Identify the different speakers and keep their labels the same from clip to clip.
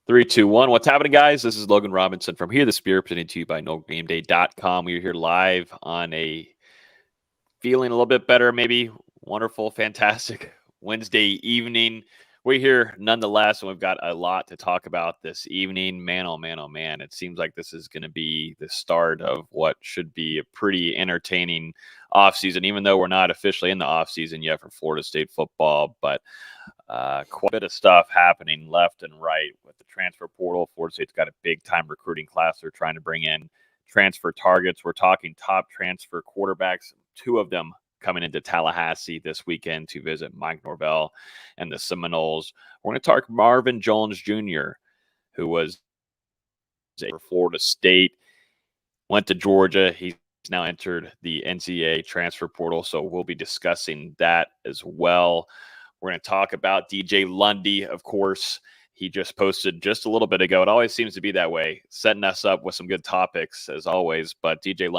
Speaker 1: Three, two, one. What's happening, guys? This is Logan Robinson from Here the Spear, presented to you by NoGameDay.com. We're here live on a feeling a little bit better, maybe wonderful, fantastic Wednesday evening. We're here nonetheless, and we've got a lot to talk about this evening. Man, oh man, oh man. It seems like this is going to be the start of what should be a pretty entertaining offseason, even though we're not officially in the offseason yet for Florida State football. But quite a bit of stuff happening left and right with the transfer portal. Florida State's got a big-time recruiting class. They're trying to bring in transfer targets. We're talking top transfer quarterbacks, two of them coming into Tallahassee this weekend to visit Mike Norvell and the Seminoles. We're going to talk Marvin Jones Jr., who was for Florida State, went to Georgia. He's now entered the NCAA transfer portal, so we'll be discussing that as well. We're going to talk about DJ Lundy, of course. He just posted just a little bit ago. It always seems to be that way, setting us up with some good topics as always. But DJ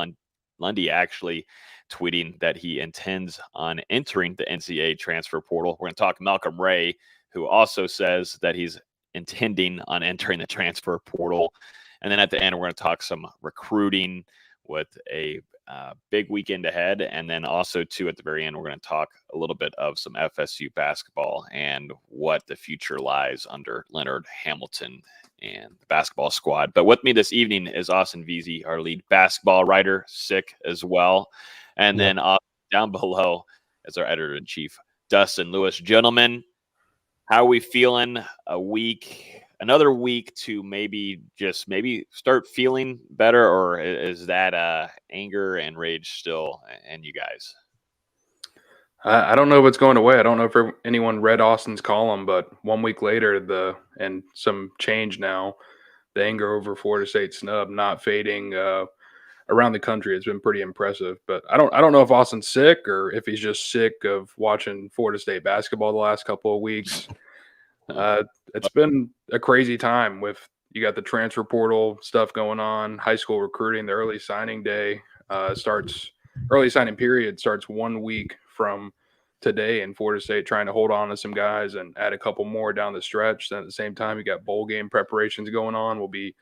Speaker 1: Lundy actually tweeting that he intends on entering the NCAA transfer portal. We're going to talk Malcolm Ray, who also says that he's intending on entering the transfer portal. And then at the end, we're going to talk some recruiting with a big weekend ahead. And then also, too, at the very end, we're going to talk a little bit of some FSU basketball and what the future lies under Leonard Hamilton and the basketball squad. But with me this evening is Austin Veazey, our lead basketball writer, sick as well. And then down below is our editor-in-chief, Dustin Lewis. Gentlemen, how are we feeling another week to maybe start feeling better, or is that anger and rage still in you guys?
Speaker 2: I don't know if it's going away. I don't know if anyone read Austin's column, but 1 week later, and some change now, the anger over Florida State snub not fading around the country has been pretty impressive. But I don't know if Austin's sick or if he's just sick of watching Florida State basketball the last couple of weeks. It's been a crazy time with you got the transfer portal stuff going on, high school recruiting. The early signing day early signing period starts 1 week from today in Florida State, trying to hold on to some guys and add a couple more down the stretch. Then at the same time, you got bowl game preparations going on. We'll be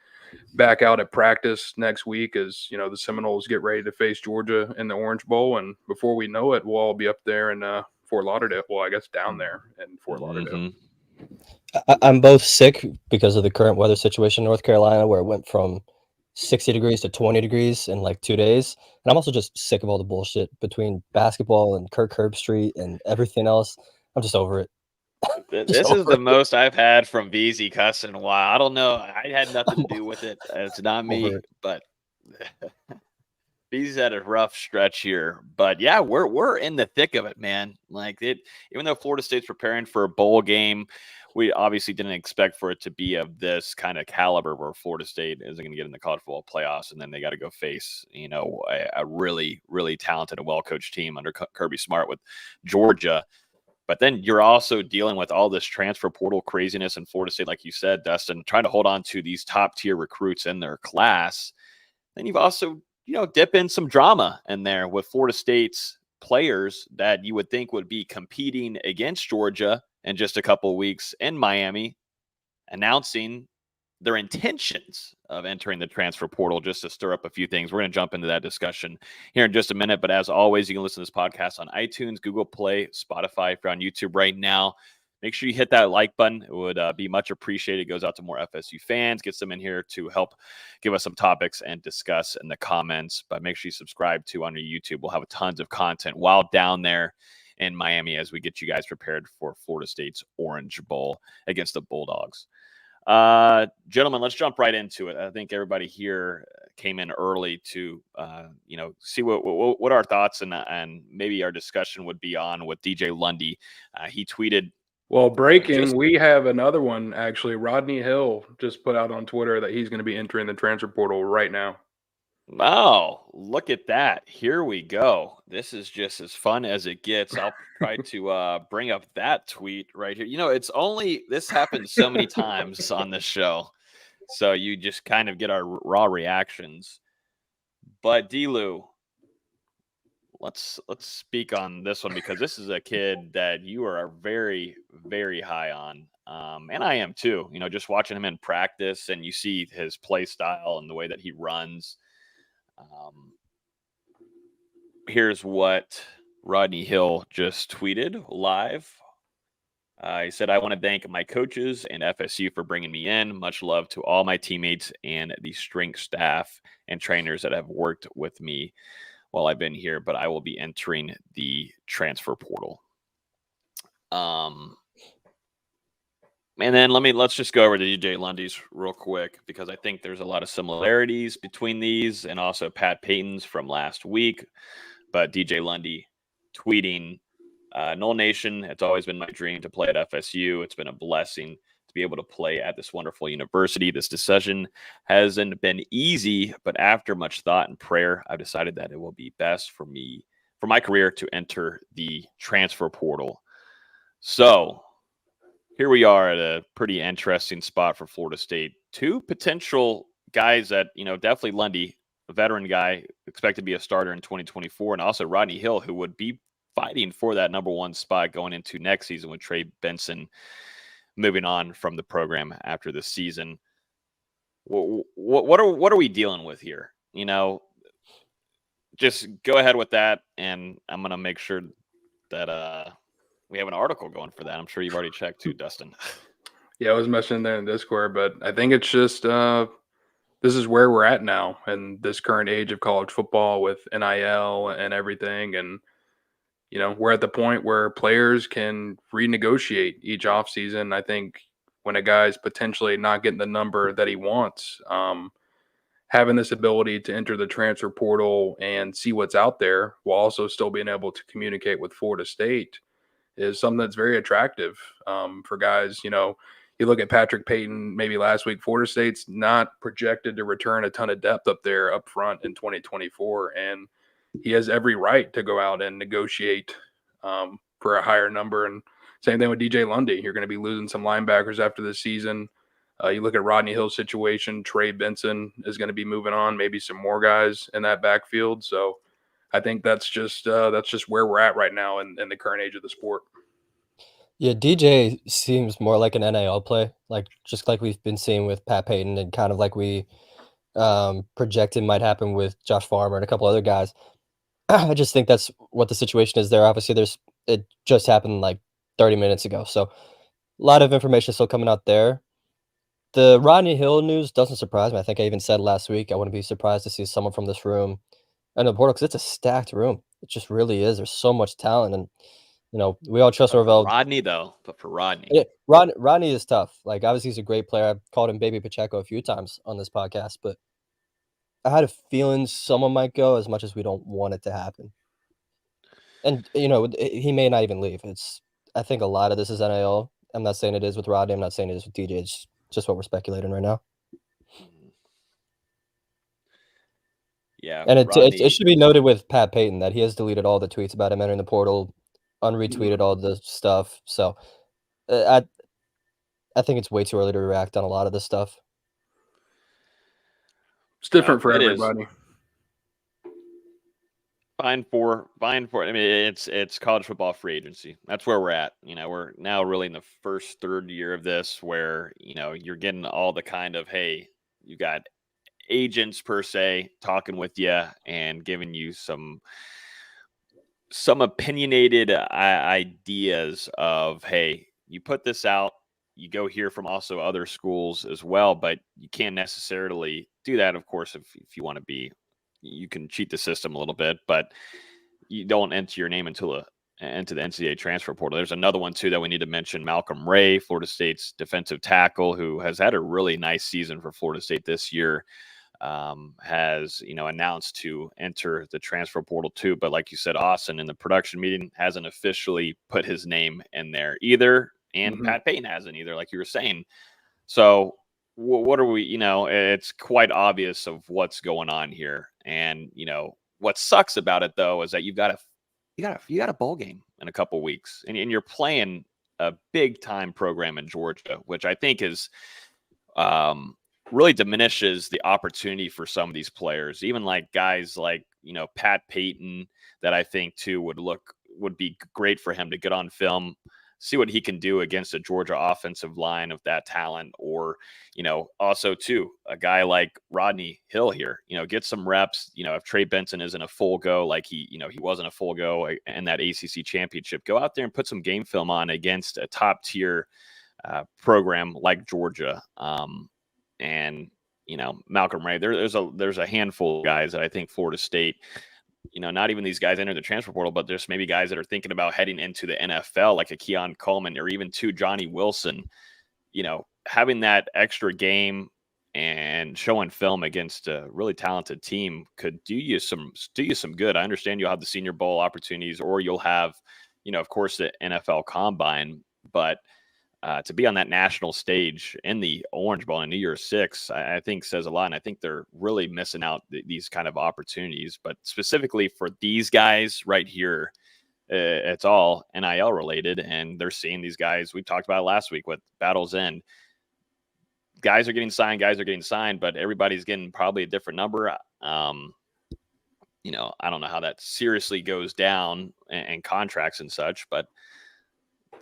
Speaker 2: back out at practice next week as the Seminoles get ready to face Georgia in the Orange Bowl, and before we know it, we'll all be up there in Fort Lauderdale. Well, I guess down there in Fort Lauderdale.
Speaker 3: Mm-hmm. I'm both sick because of the current weather situation in North Carolina, where it went from 60 degrees to 20 degrees in like 2 days. And I'm also just sick of all the bullshit between basketball and Kirk Herbstreit and everything else. I'm just over it.
Speaker 1: This is the most I've had from VZ cussing in a while. I don't know. I had nothing to do with it. It's not me, but VZ's had a rough stretch here. But yeah, we're in the thick of it, man. Even though Florida State's preparing for a bowl game, we obviously didn't expect for it to be of this kind of caliber where Florida State isn't going to get in the college football playoffs, and then they got to go face, a really, really talented and well-coached team under Kirby Smart with Georgia. But then you're also dealing with all this transfer portal craziness in Florida State, like you said, Dustin, trying to hold on to these top-tier recruits in their class. Then you've also, dip in some drama in there with Florida State's players that you would think would be competing against Georgia in just a couple of weeks in Miami, announcing their intentions of entering the transfer portal just to stir up a few things. We're going to jump into that discussion here in just a minute. But as always, you can listen to this podcast on iTunes, Google Play, Spotify. If you're on YouTube right now, make sure you hit that like button. It would be much appreciated. It goes out to more FSU fans, gets them in here to help give us some topics and discuss in the comments. But make sure you subscribe to on your YouTube. We'll have tons of content while down there in Miami as we get you guys prepared for Florida State's Orange Bowl against the Bulldogs. Gentlemen, let's jump right into it. I think everybody here came in early to, see what our thoughts and maybe our discussion would be on with DJ Lundy. He tweeted.
Speaker 2: Well, breaking, we have another one, actually. Rodney Hill just put out on Twitter that he's going to be entering the transfer portal right now.
Speaker 1: Oh, look at that. Here we go. This is just as fun as it gets. I'll try to bring up that tweet right here. This happens so many times on this show. So you just kind of get our raw reactions. But D-Lou, let's speak on this one because this is a kid that you are very, very high on. And I am too, just watching him in practice, and you see his play style and the way that he runs. Here's what Rodney Hill just tweeted live. He said, "I want to thank my coaches and FSU for bringing me in. Much love to all my teammates and the strength staff and trainers that have worked with me while I've been here, but I will be entering the transfer portal." And then let's just go over to DJ Lundy's real quick, because I think there's a lot of similarities between these and also Pat Payton's from last week. But DJ Lundy tweeting, "Noel Nation, it's always been my dream to play at FSU. It's been a blessing to be able to play at this wonderful university. This decision hasn't been easy, but after much thought and prayer, I've decided that it will be best for me, for my career, to enter the transfer portal." So here we are at a pretty interesting spot for Florida State. Two potential guys that, definitely Lundy, a veteran guy, expected to be a starter in 2024, and also Rodney Hill, who would be fighting for that number one spot going into next season with Trey Benson moving on from the program after this season. What are we dealing with here? Just go ahead with that, and I'm going to make sure that we have an article going for that. I'm sure you've already checked too, Dustin.
Speaker 2: Yeah, I was mentioning there in Discord, but I think it's just this is where we're at now in this current age of college football with NIL and everything. And, we're at the point where players can renegotiate each offseason. I think when a guy's potentially not getting the number that he wants, having this ability to enter the transfer portal and see what's out there while also still being able to communicate with Florida State is something that's very attractive for guys. You look at Patrick Payton maybe last week, Florida State's not projected to return a ton of depth up there up front in 2024. And he has every right to go out and negotiate for a higher number. And same thing with DJ Lundy. You're going to be losing some linebackers after this season. You look at Rodney Hill's situation, Trey Benson is going to be moving on, maybe some more guys in that backfield. So I think that's just where we're at right now in the current age of the sport.
Speaker 3: Yeah, DJ seems more like an NIL play, just like we've been seeing with Pat Payton, and kind of like we projected might happen with Josh Farmer and a couple other guys. I just think that's what the situation is there. Obviously, it just happened like 30 minutes ago, so a lot of information still coming out there. The Rodney Hill news doesn't surprise me. I think I even said last week I wouldn't be surprised to see someone from this room in the portal, because it's a stacked room. It just really is. There's so much talent, and we all trust Norvell.
Speaker 1: Rodney, though, but for Rodney.
Speaker 3: Yeah, Rodney is tough. Obviously, he's a great player. I've called him Baby Pacheco a few times on this podcast, but I had a feeling someone might go, as much as we don't want it to happen. And, he may not even leave. I think a lot of this is NIL. I'm not saying it is with Rodney. I'm not saying it is with DJ. It's just what we're speculating right now.
Speaker 1: Yeah.
Speaker 3: And it should be noted with Pat Payton that he has deleted all the tweets about him entering the portal, unretweeted all the stuff. So I think it's way too early to react on a lot of this stuff.
Speaker 2: It's different for everybody.
Speaker 1: Fine for. I mean, it's college football free agency. That's where we're at. We're now really in the first third year of this, where you're getting all the kind of, hey, you got agents per se talking with you and giving you some opinionated ideas of, hey, you put this out, you go hear from also other schools as well, but you can't necessarily do that. Of course, if you want to be, you can cheat the system a little bit, but you don't enter your name into the NCAA transfer portal. There's another one too that we need to mention. Malcolm Ray, Florida State's defensive tackle, who has had a really nice season for Florida State this year, has announced to enter the transfer portal too. But like you said, Austin, in the production meeting, hasn't officially put his name in there either, and Pat Payton hasn't either, like you were saying. So what are we? It's quite obvious of what's going on here. And what sucks about it though is that you got a bowl game in a couple weeks, and you're playing a big time program in Georgia, which I think is really diminishes the opportunity for some of these players, even like guys like Pat Payton, that I think too would be great for him to get on film, see what he can do against a Georgia offensive line of that talent. Or, also too, a guy like Rodney Hill here, get some reps. If Trey Benson isn't a full go, like he wasn't a full go in that ACC championship, go out there and put some game film on against a top tier program like Georgia. And Malcolm Ray, there's a handful of guys that I think Florida State, not even these guys enter the transfer portal, but there's maybe guys that are thinking about heading into the NFL, like a Keon Coleman or even Johnny Wilson, having that extra game and showing film against a really talented team could do you some good. I understand you'll have the Senior Bowl opportunities, or you'll have, of course, the NFL Combine, but to be on that national stage in the Orange Bowl in New Year's Six, I think says a lot. And I think they're really missing out these kind of opportunities. But specifically for these guys right here, it's all NIL related. And they're seeing these guys. We talked about it last week with Battle's End. Guys are getting signed, but everybody's getting probably a different number. I don't know how that seriously goes down and contracts and such, but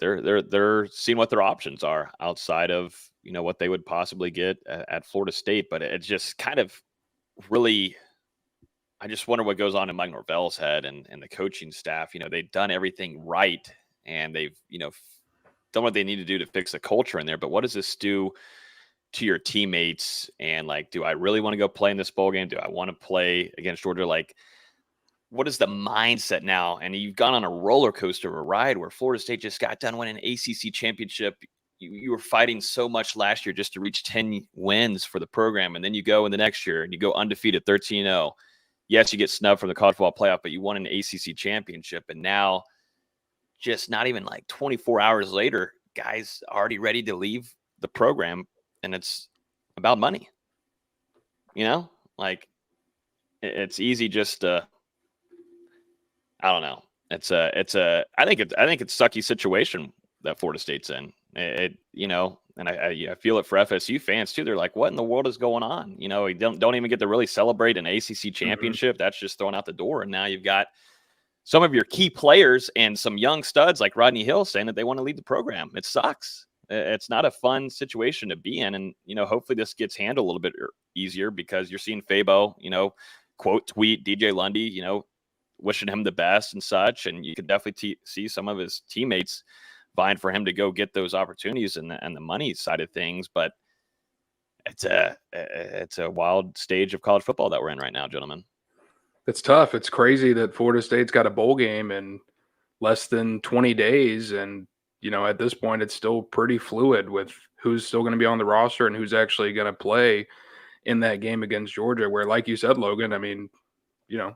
Speaker 1: they're seeing what their options are outside of, what they would possibly get at Florida State. But it's just kind of really, I just wonder what goes on in Mike Norvell's head and the coaching staff. They've done everything right, and they've, done what they need to do to fix the culture in there. But what does this do to your teammates? And like, do I really want to go play in this bowl game? Do I want to play against Georgia? Like, what is the mindset now? And you've gone on a roller coaster of a ride where Florida State just got done winning an ACC championship. You were fighting so much last year just to reach 10 wins for the program. And then you go in the next year and you go undefeated 13-0. Yes, you get snubbed from the college football playoff, but you won an ACC championship. And now, just not even like 24 hours later, guys already ready to leave the program. And it's about money. Like, it's easy just to, I don't know. I think it's a sucky situation that Florida State's in. And I feel it for FSU fans too. They're like, what in the world is going on? You don't even get to really celebrate an ACC championship. Mm-hmm. That's just thrown out the door. And now you've got some of your key players and some young studs like Rodney Hill saying that they want to lead the program. It sucks. It's not a fun situation to be in. And, hopefully this gets handled a little bit easier, because you're seeing Fabo, quote tweet DJ Lundy, wishing him the best and such. And you could definitely see some of his teammates vying for him to go get those opportunities and the money side of things. But it's a wild stage of college football that we're in right now, gentlemen.
Speaker 2: It's tough. It's crazy that Florida State's got a bowl game in less than 20 days. And, at this point, it's still pretty fluid with who's still going to be on the roster and who's actually going to play in that game against Georgia, where, like you said, Logan, I mean,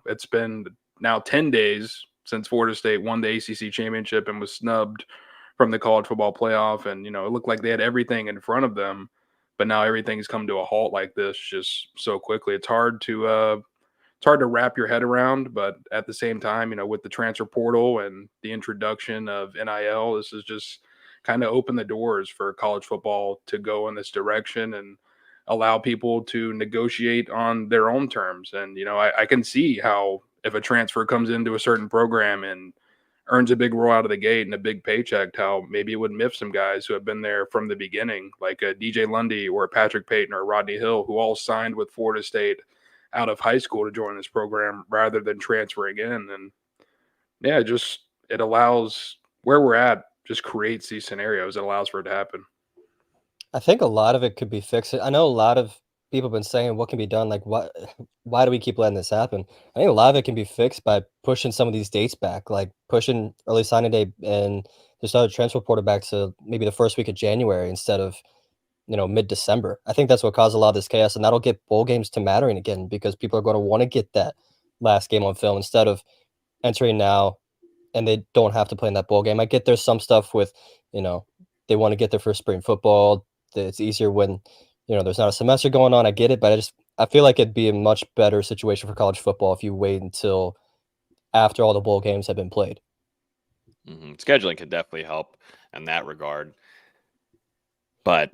Speaker 2: it's been now 10 days since Florida State won the ACC championship and was snubbed from the college football playoff. And, it looked like they had everything in front of them, but now everything's come to a halt like this just so quickly. It's hard to wrap your head around, but at the same time, with the transfer portal and the introduction of NIL, this is just kind of open the doors for college football to go in this direction and allow people to negotiate on their own terms. And, I can see how, if a transfer comes into a certain program and earns a big roll out of the gate and a big paycheck, how maybe it would miff some guys who have been there from the beginning, like a DJ Lundy or a Patrick Payton or a Rodney Hill, who all signed with Florida State out of high school to join this program rather than transferring in. And yeah, it allows, where we're at just creates these scenarios. It allows for it to happen.
Speaker 3: I think a lot of it could be fixed. I know a lot of people have been saying what can be done. Like, why do we keep letting this happen? I think a lot of it can be fixed by pushing some of these dates back, like pushing early signing day and just other transfer portal back to maybe the first week of January instead of, mid-December. I think that's what caused a lot of this chaos, and that'll get bowl games to mattering again, because people are going to want to get that last game on film instead of entering now and they don't have to play in that bowl game. I get there's some stuff with, they want to get their first spring football. It's easier when, there's not a semester going on. I get it, but I feel like it'd be a much better situation for college football if you wait until after all the bowl games have been played.
Speaker 1: Mm-hmm. Scheduling could definitely help in that regard. But,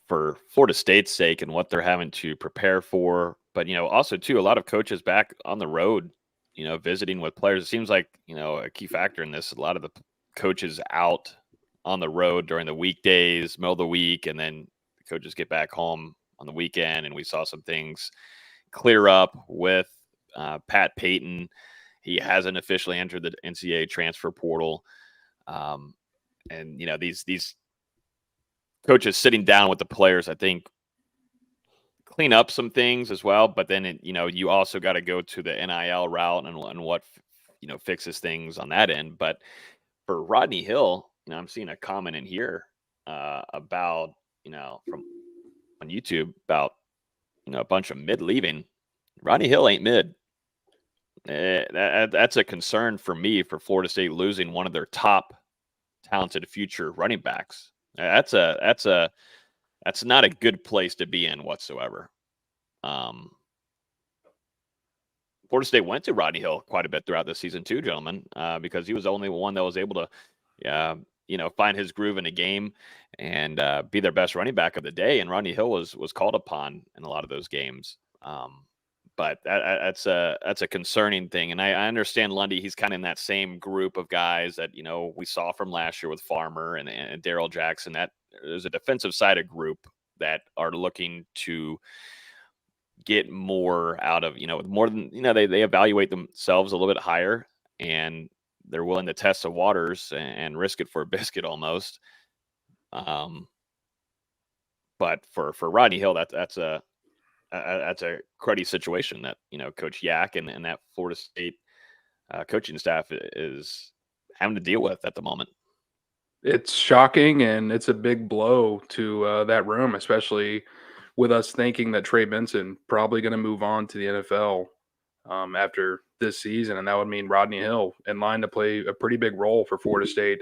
Speaker 1: for Florida State's sake and what they're having to prepare for, but, also too, a lot of coaches back on the road, visiting with players. It seems like, a key factor in this, a lot of the coaches out on the road during the weekdays, middle of the week, and then the coaches get back home on the weekend. And we saw some things clear up with Pat Payton. He hasn't officially entered the NCAA transfer portal. And, you know, these coaches sitting down with the players, I think, clean up some things as well. But then, you know, you also got to go to the NIL route and what, you know, fixes things on that end. But for Rodney Hill, you know, I'm seeing a comment in here about, you know, from on YouTube about, you know, a bunch of mid leaving. Rodney Hill ain't mid. That's a concern for me for Florida State losing one of their top talented future running backs. That's not a good place to be in whatsoever. Florida State went to Rodney Hill quite a bit throughout the season too, gentlemen, because he was the only one that was able to, you know, find his groove in a game and be their best running back of the day. And Rodney Hill was called upon in a lot of those games. But that's a concerning thing. And I understand Lundy, he's kind of in that same group of guys that, you know, we saw from last year with Farmer and Darrell Jackson, that there's a defensive sided group that are looking to get more out of, you know, more than, you know, they evaluate themselves a little bit higher and they're willing to test the waters and risk it for a biscuit almost. But for Rodney Hill, that's a cruddy situation that, you know, Coach Yak and that Florida State coaching staff is having to deal with at the moment.
Speaker 2: It's shocking, and it's a big blow to that room, especially with us thinking that Trey Benson probably going to move on to the NFL after this season, and that would mean Rodney Hill in line to play a pretty big role for Florida State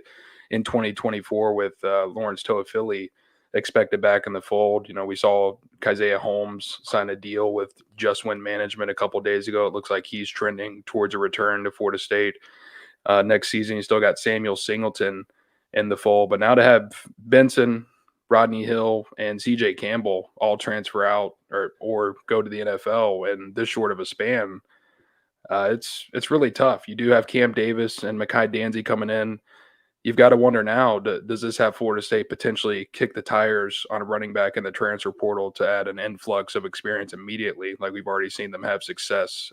Speaker 2: in 2024 with Lawrence Toafili expected back in the fold. You know, we saw Keziah Holmes sign a deal with Just Win Management a couple days ago. It looks like he's trending towards a return to Florida State next season. You still got Samuel Singleton in the fold, but now to have Benson, Rodney Hill, and CJ Campbell all transfer out or go to the NFL in this short of a span, it's really tough. You do have Cam Davis and Mekhi Danzy coming in. You've got to wonder now, does this have Florida State potentially kick the tires on a running back in the transfer portal to add an influx of experience immediately, like we've already seen them have success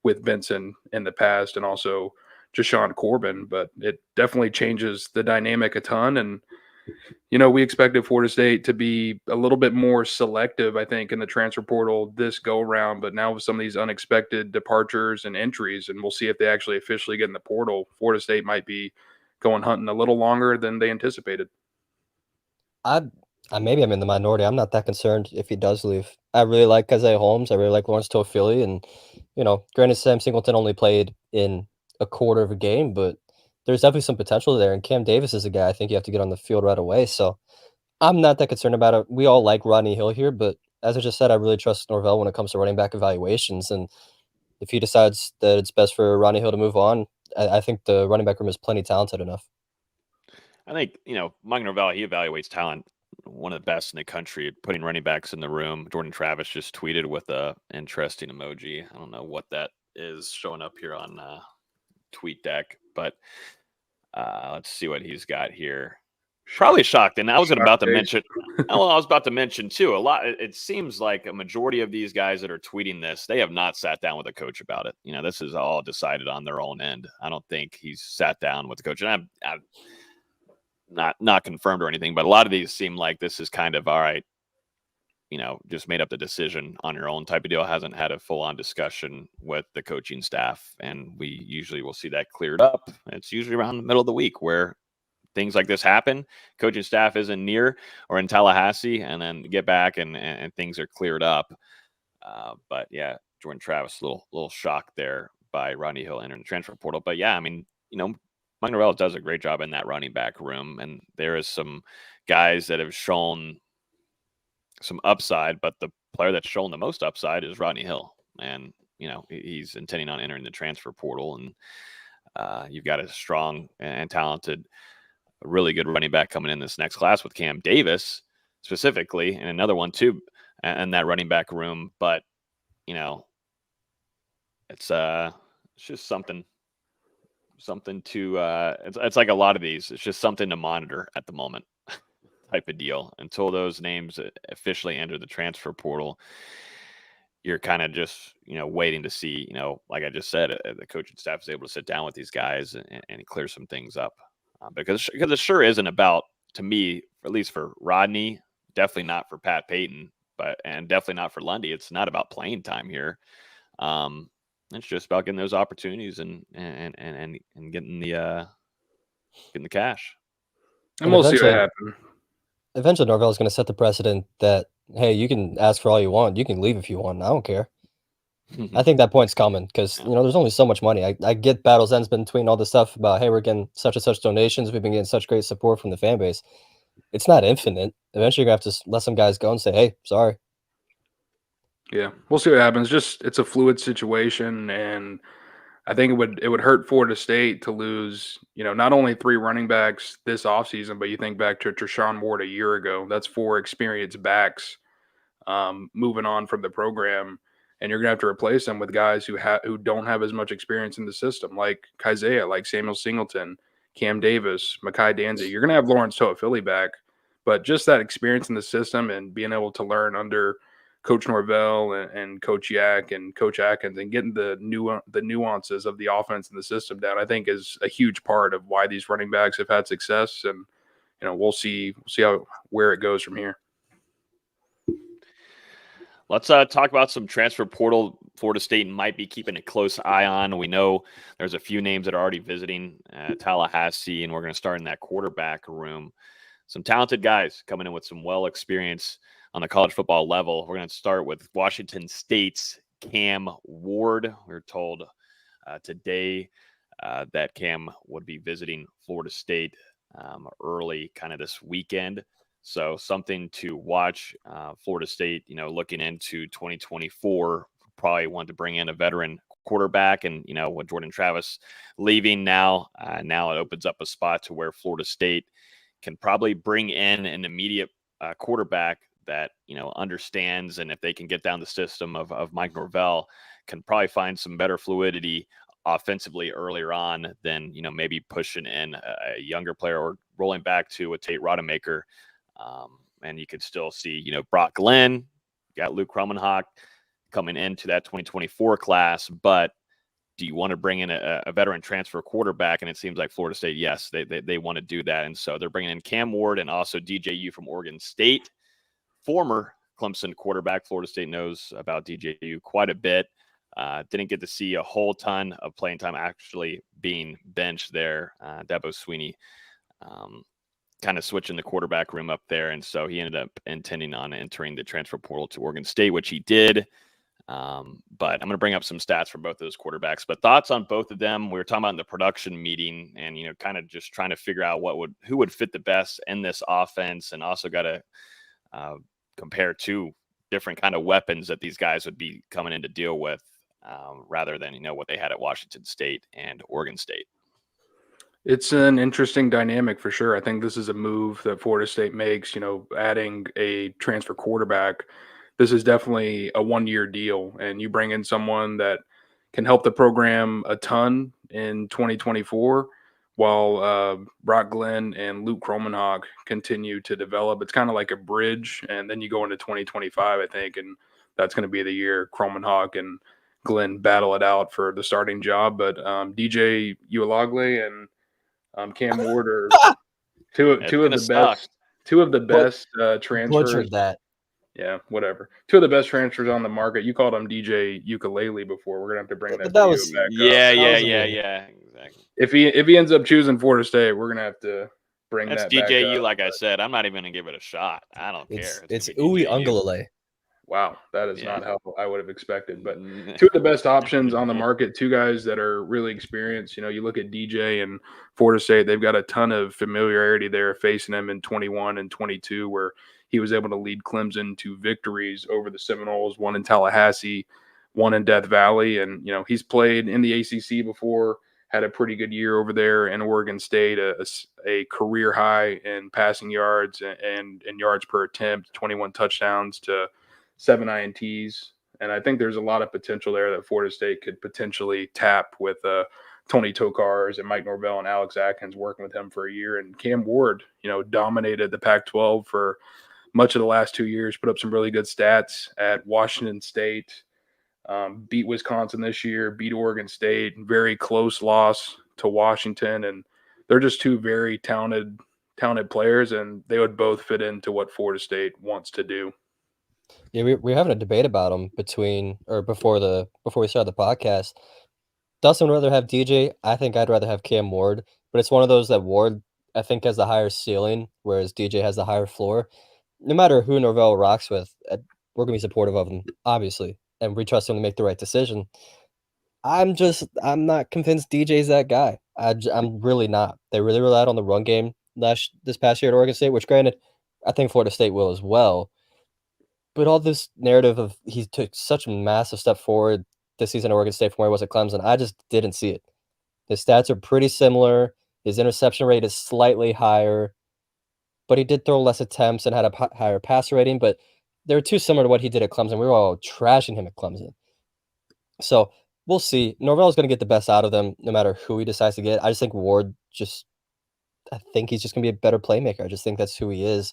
Speaker 2: with Benson in the past and also Jashawn Corbin? But it definitely changes the dynamic a ton. And, you know, we expected Florida State to be a little bit more selective, I think, in the transfer portal this go around. But now with some of these unexpected departures and entries, and we'll see if they actually officially get in the portal, Florida State might be going hunting a little longer than they anticipated.
Speaker 3: Maybe I'm in the minority. I'm not that concerned if he does leave. I really like Keziah Holmes. I really like Lawrence Toafili. And, you know, granted, Sam Singleton only played in a quarter of a game, but there's definitely some potential there. And Cam Davis is a guy I think you have to get on the field right away. So I'm not that concerned about it. We all like Rodney Hill here, but as I just said, I really trust Norvell when it comes to running back evaluations. And if he decides that it's best for Rodney Hill to move on, I think the running back room is plenty talented enough.
Speaker 1: I think, you know, Mike Norvell, he evaluates talent, one of the best in the country at putting running backs in the room. Jordan Travis just tweeted with a interesting emoji. I don't know what that is showing up here on TweetDeck, but let's see what he's got here. Probably shocked. And I was about to mention, well, I was about to mention too, a lot. It seems like a majority of these guys that are tweeting this, they have not sat down with a coach about it. You know, this is all decided on their own end. I don't think he's sat down with the coach. And I'm not confirmed or anything, but a lot of these seem like this is kind of, all right, you know, just made up the decision on your own type of deal. Hasn't had a full on discussion with the coaching staff. And we usually will see that cleared up. It's usually around the middle of the week where things like this happen. Coaching staff isn't near or in Tallahassee, and then get back and things are cleared up. But yeah, Jordan Travis, a little shocked there by Rodney Hill entering the transfer portal. But yeah, I mean, you know, Mike Norvell does a great job in that running back room, and there is some guys that have shown some upside, but the player that's shown the most upside is Rodney Hill. And, you know, he's intending on entering the transfer portal, and you've got a strong and talented, really good running back coming in this next class with Cam Davis specifically, and another one too, and that running back room. But, you know, it's just something something to it's like a lot of these. It's just something to monitor at the moment, type of deal. Until those names officially enter the transfer portal, you're kind of just waiting to see. Like I just said, the coaching staff is able to sit down with these guys and clear some things up, because it sure isn't about, to me, at least for Rodney, definitely not for Pat Payton, and definitely not for Lundy. It's not about playing time here. It's just about getting those opportunities and getting the cash.
Speaker 2: And we'll see what happens.
Speaker 3: Eventually, Norvell is going to set the precedent that, hey, you can ask for all you want. You can leave if you want. I don't care. I think that point's coming because, there's only so much money. I get battles ends between all this stuff about, hey, we're getting such and such donations. We've been getting such great support from the fan base. It's not infinite. Eventually, you're going to have to let some guys go and say, hey, sorry.
Speaker 2: Yeah, we'll see what happens. It's a fluid situation, and I think it would hurt Florida State to lose, not only 3 running backs this offseason, but you think back to Treshaun Ward a year ago. That's 4 experienced backs moving on from the program, and you're going to have to replace them with guys who don't have as much experience in the system, like Kaiser, like Samuel Singleton, Cam Davis, Mekhi Danzig. You're going to have Lawrence Toafili back, but just that experience in the system and being able to learn under Coach Norvell and Coach Yak and Coach Atkins and getting the nuances of the offense and the system down, I think is a huge part of why these running backs have had success. And we'll see where it goes from here.
Speaker 1: Let's talk about some transfer portal Florida State might be keeping a close eye on. We know there's a few names that are already visiting Tallahassee, and we're going to start in that quarterback room. Some talented guys coming in with some experience on the college football level. We're going to start with Washington State's Cam Ward. We were told today that Cam would be visiting Florida State early kind of this weekend. So something to watch. Florida State, looking into 2024, probably want to bring in a veteran quarterback. And, with Jordan Travis leaving now it opens up a spot to where Florida State can probably bring in an immediate quarterback that, understands, and if they can get down the system of Mike Norvell, can probably find some better fluidity offensively earlier on than, maybe pushing in a younger player or rolling back to a Tate Rodemaker. And you could still see, Brock Glenn, got Luke Rummenhoek coming into that 2024 class, but do you want to bring in a veteran transfer quarterback? And it seems like Florida State, yes, they want to do that. And so they're bringing in Cam Ward and also DJU from Oregon State, former Clemson quarterback. Florida State knows about DJU quite a bit. Didn't get to see a whole ton of playing time, actually being benched there. Dabo Sweeney kind of switching the quarterback room up there. And so he ended up intending on entering the transfer portal to Oregon State, which he did. But I'm going to bring up some stats for both of those quarterbacks. But thoughts on both of them? We were talking about in the production meeting, and kind of just trying to figure out who would fit the best in this offense, and also got to compare 2 different kind of weapons that these guys would be coming in to deal with, rather than what they had at Washington State and Oregon State.
Speaker 2: It's an interesting dynamic for sure. I think this is a move that Florida State makes, adding a transfer quarterback. This is definitely a 1-year deal, and you bring in someone that can help the program a ton in 2024 while Brock Glenn and Luke Rummenhoek continue to develop. It's kind of like a bridge, and then you go into 2025, I think, and that's going to be the year Rummenhoek and Glenn battle it out for the starting job. But DJ Uiagalelei and Cam Ward are two of the best transfers.
Speaker 3: Butchered that.
Speaker 2: Yeah, whatever. 2 of the best transfers on the market. You called him DJ Ukulele before. We're gonna have to bring that video back up.
Speaker 1: Yeah, exactly.
Speaker 2: If he ends up choosing Florida State, we're gonna have to bring that back
Speaker 1: DJU.
Speaker 2: up.
Speaker 1: Like I said, I'm not even gonna give it a shot. I don't care.
Speaker 3: It's Uiagalelei.
Speaker 2: Wow, that is not how I would have expected. But 2 of the best options on the market, 2 guys that are really experienced. You look at DJ and Florida State, they've got a ton of familiarity there facing him in 21 and 22, where he was able to lead Clemson to victories over the Seminoles, 1 in Tallahassee, 1 in Death Valley. And, he's played in the ACC before, had a pretty good year over there in Oregon State, a career high in passing yards and yards per attempt, 21 touchdowns to 7 INTs. And I think there's a lot of potential there that Florida State could potentially tap with Tony Tokars and Mike Norvell and Alex Atkins working with him for a year. And Cam Ward, dominated the Pac-12 for much of the last 2 years, put up some really good stats at Washington State, beat Wisconsin this year, beat Oregon State, very close loss to Washington. And they're just two very talented players, and they would both fit into what Florida State wants to do.
Speaker 3: Yeah, we're having a debate about them before we started the podcast. Dustin would rather have DJ. I think I'd rather have Cam Ward, but it's one of those that Ward, I think, has the higher ceiling, whereas DJ has the higher floor. No matter who Norvell rocks with, we're going to be supportive of him, obviously, and we trust him to make the right decision. I'm not convinced DJ's that guy. I'm really not. They really relied on the run game this past year at Oregon State, which, granted, I think Florida State will as well. But all this narrative of he took such a massive step forward this season at Oregon State from where he was at Clemson, I just didn't see it. His stats are pretty similar. His interception rate is slightly higher, but he did throw less attempts and had a higher passer rating. But they were too similar to what he did at Clemson. We were all trashing him at Clemson. So we'll see. Norvell's going to get the best out of them no matter who he decides to get. I just think Ward I think he's just going to be a better playmaker. I just think that's who he is.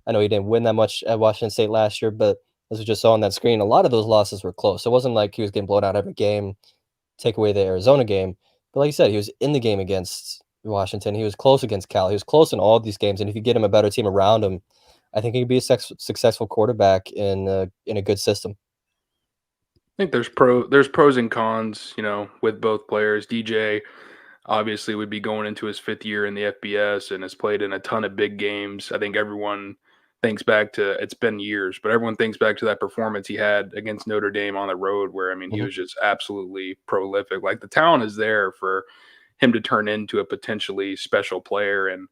Speaker 3: I know he didn't win that much at Washington State last year, but as we just saw on that screen, a lot of those losses were close. It wasn't like he was getting blown out every game, take away the Arizona game. But like you said, he was in the game against Washington. He was close against Cal. He was close in all of these games. And if you get him a better team around him, I think he could be a successful quarterback in a good system.
Speaker 2: I think there's pros and cons, with both players. DJ obviously would be going into his 5th year in the FBS and has played in a ton of big games. I think everyone thinks back to, it's been years, but everyone thinks back to that performance he had against Notre Dame on the road where, he was just absolutely prolific. Like, the talent is there for him to turn into a potentially special player. And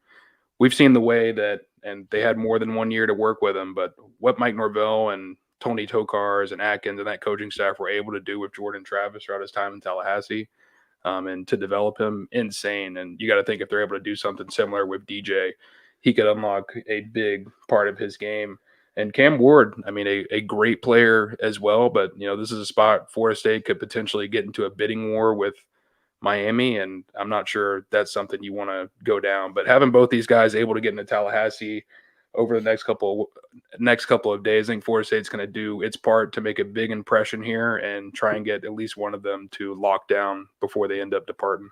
Speaker 2: we've seen the way that, and they had more than 1 year to work with him, but what Mike Norvell and Tony Tokars and Atkins and that coaching staff were able to do with Jordan Travis throughout his time in Tallahassee, and to develop him, insane. And you got to think if they're able to do something similar with DJ, he could unlock a big part of his game. And Cam Ward, a great player as well, but this is a spot Florida State could potentially get into a bidding war with Miami, and I'm not sure that's something you want to go down. But having both these guys able to get into Tallahassee over the next couple of days, I think Florida State's going to do its part to make a big impression here and try and get at least one of them to lock down before they end up departing.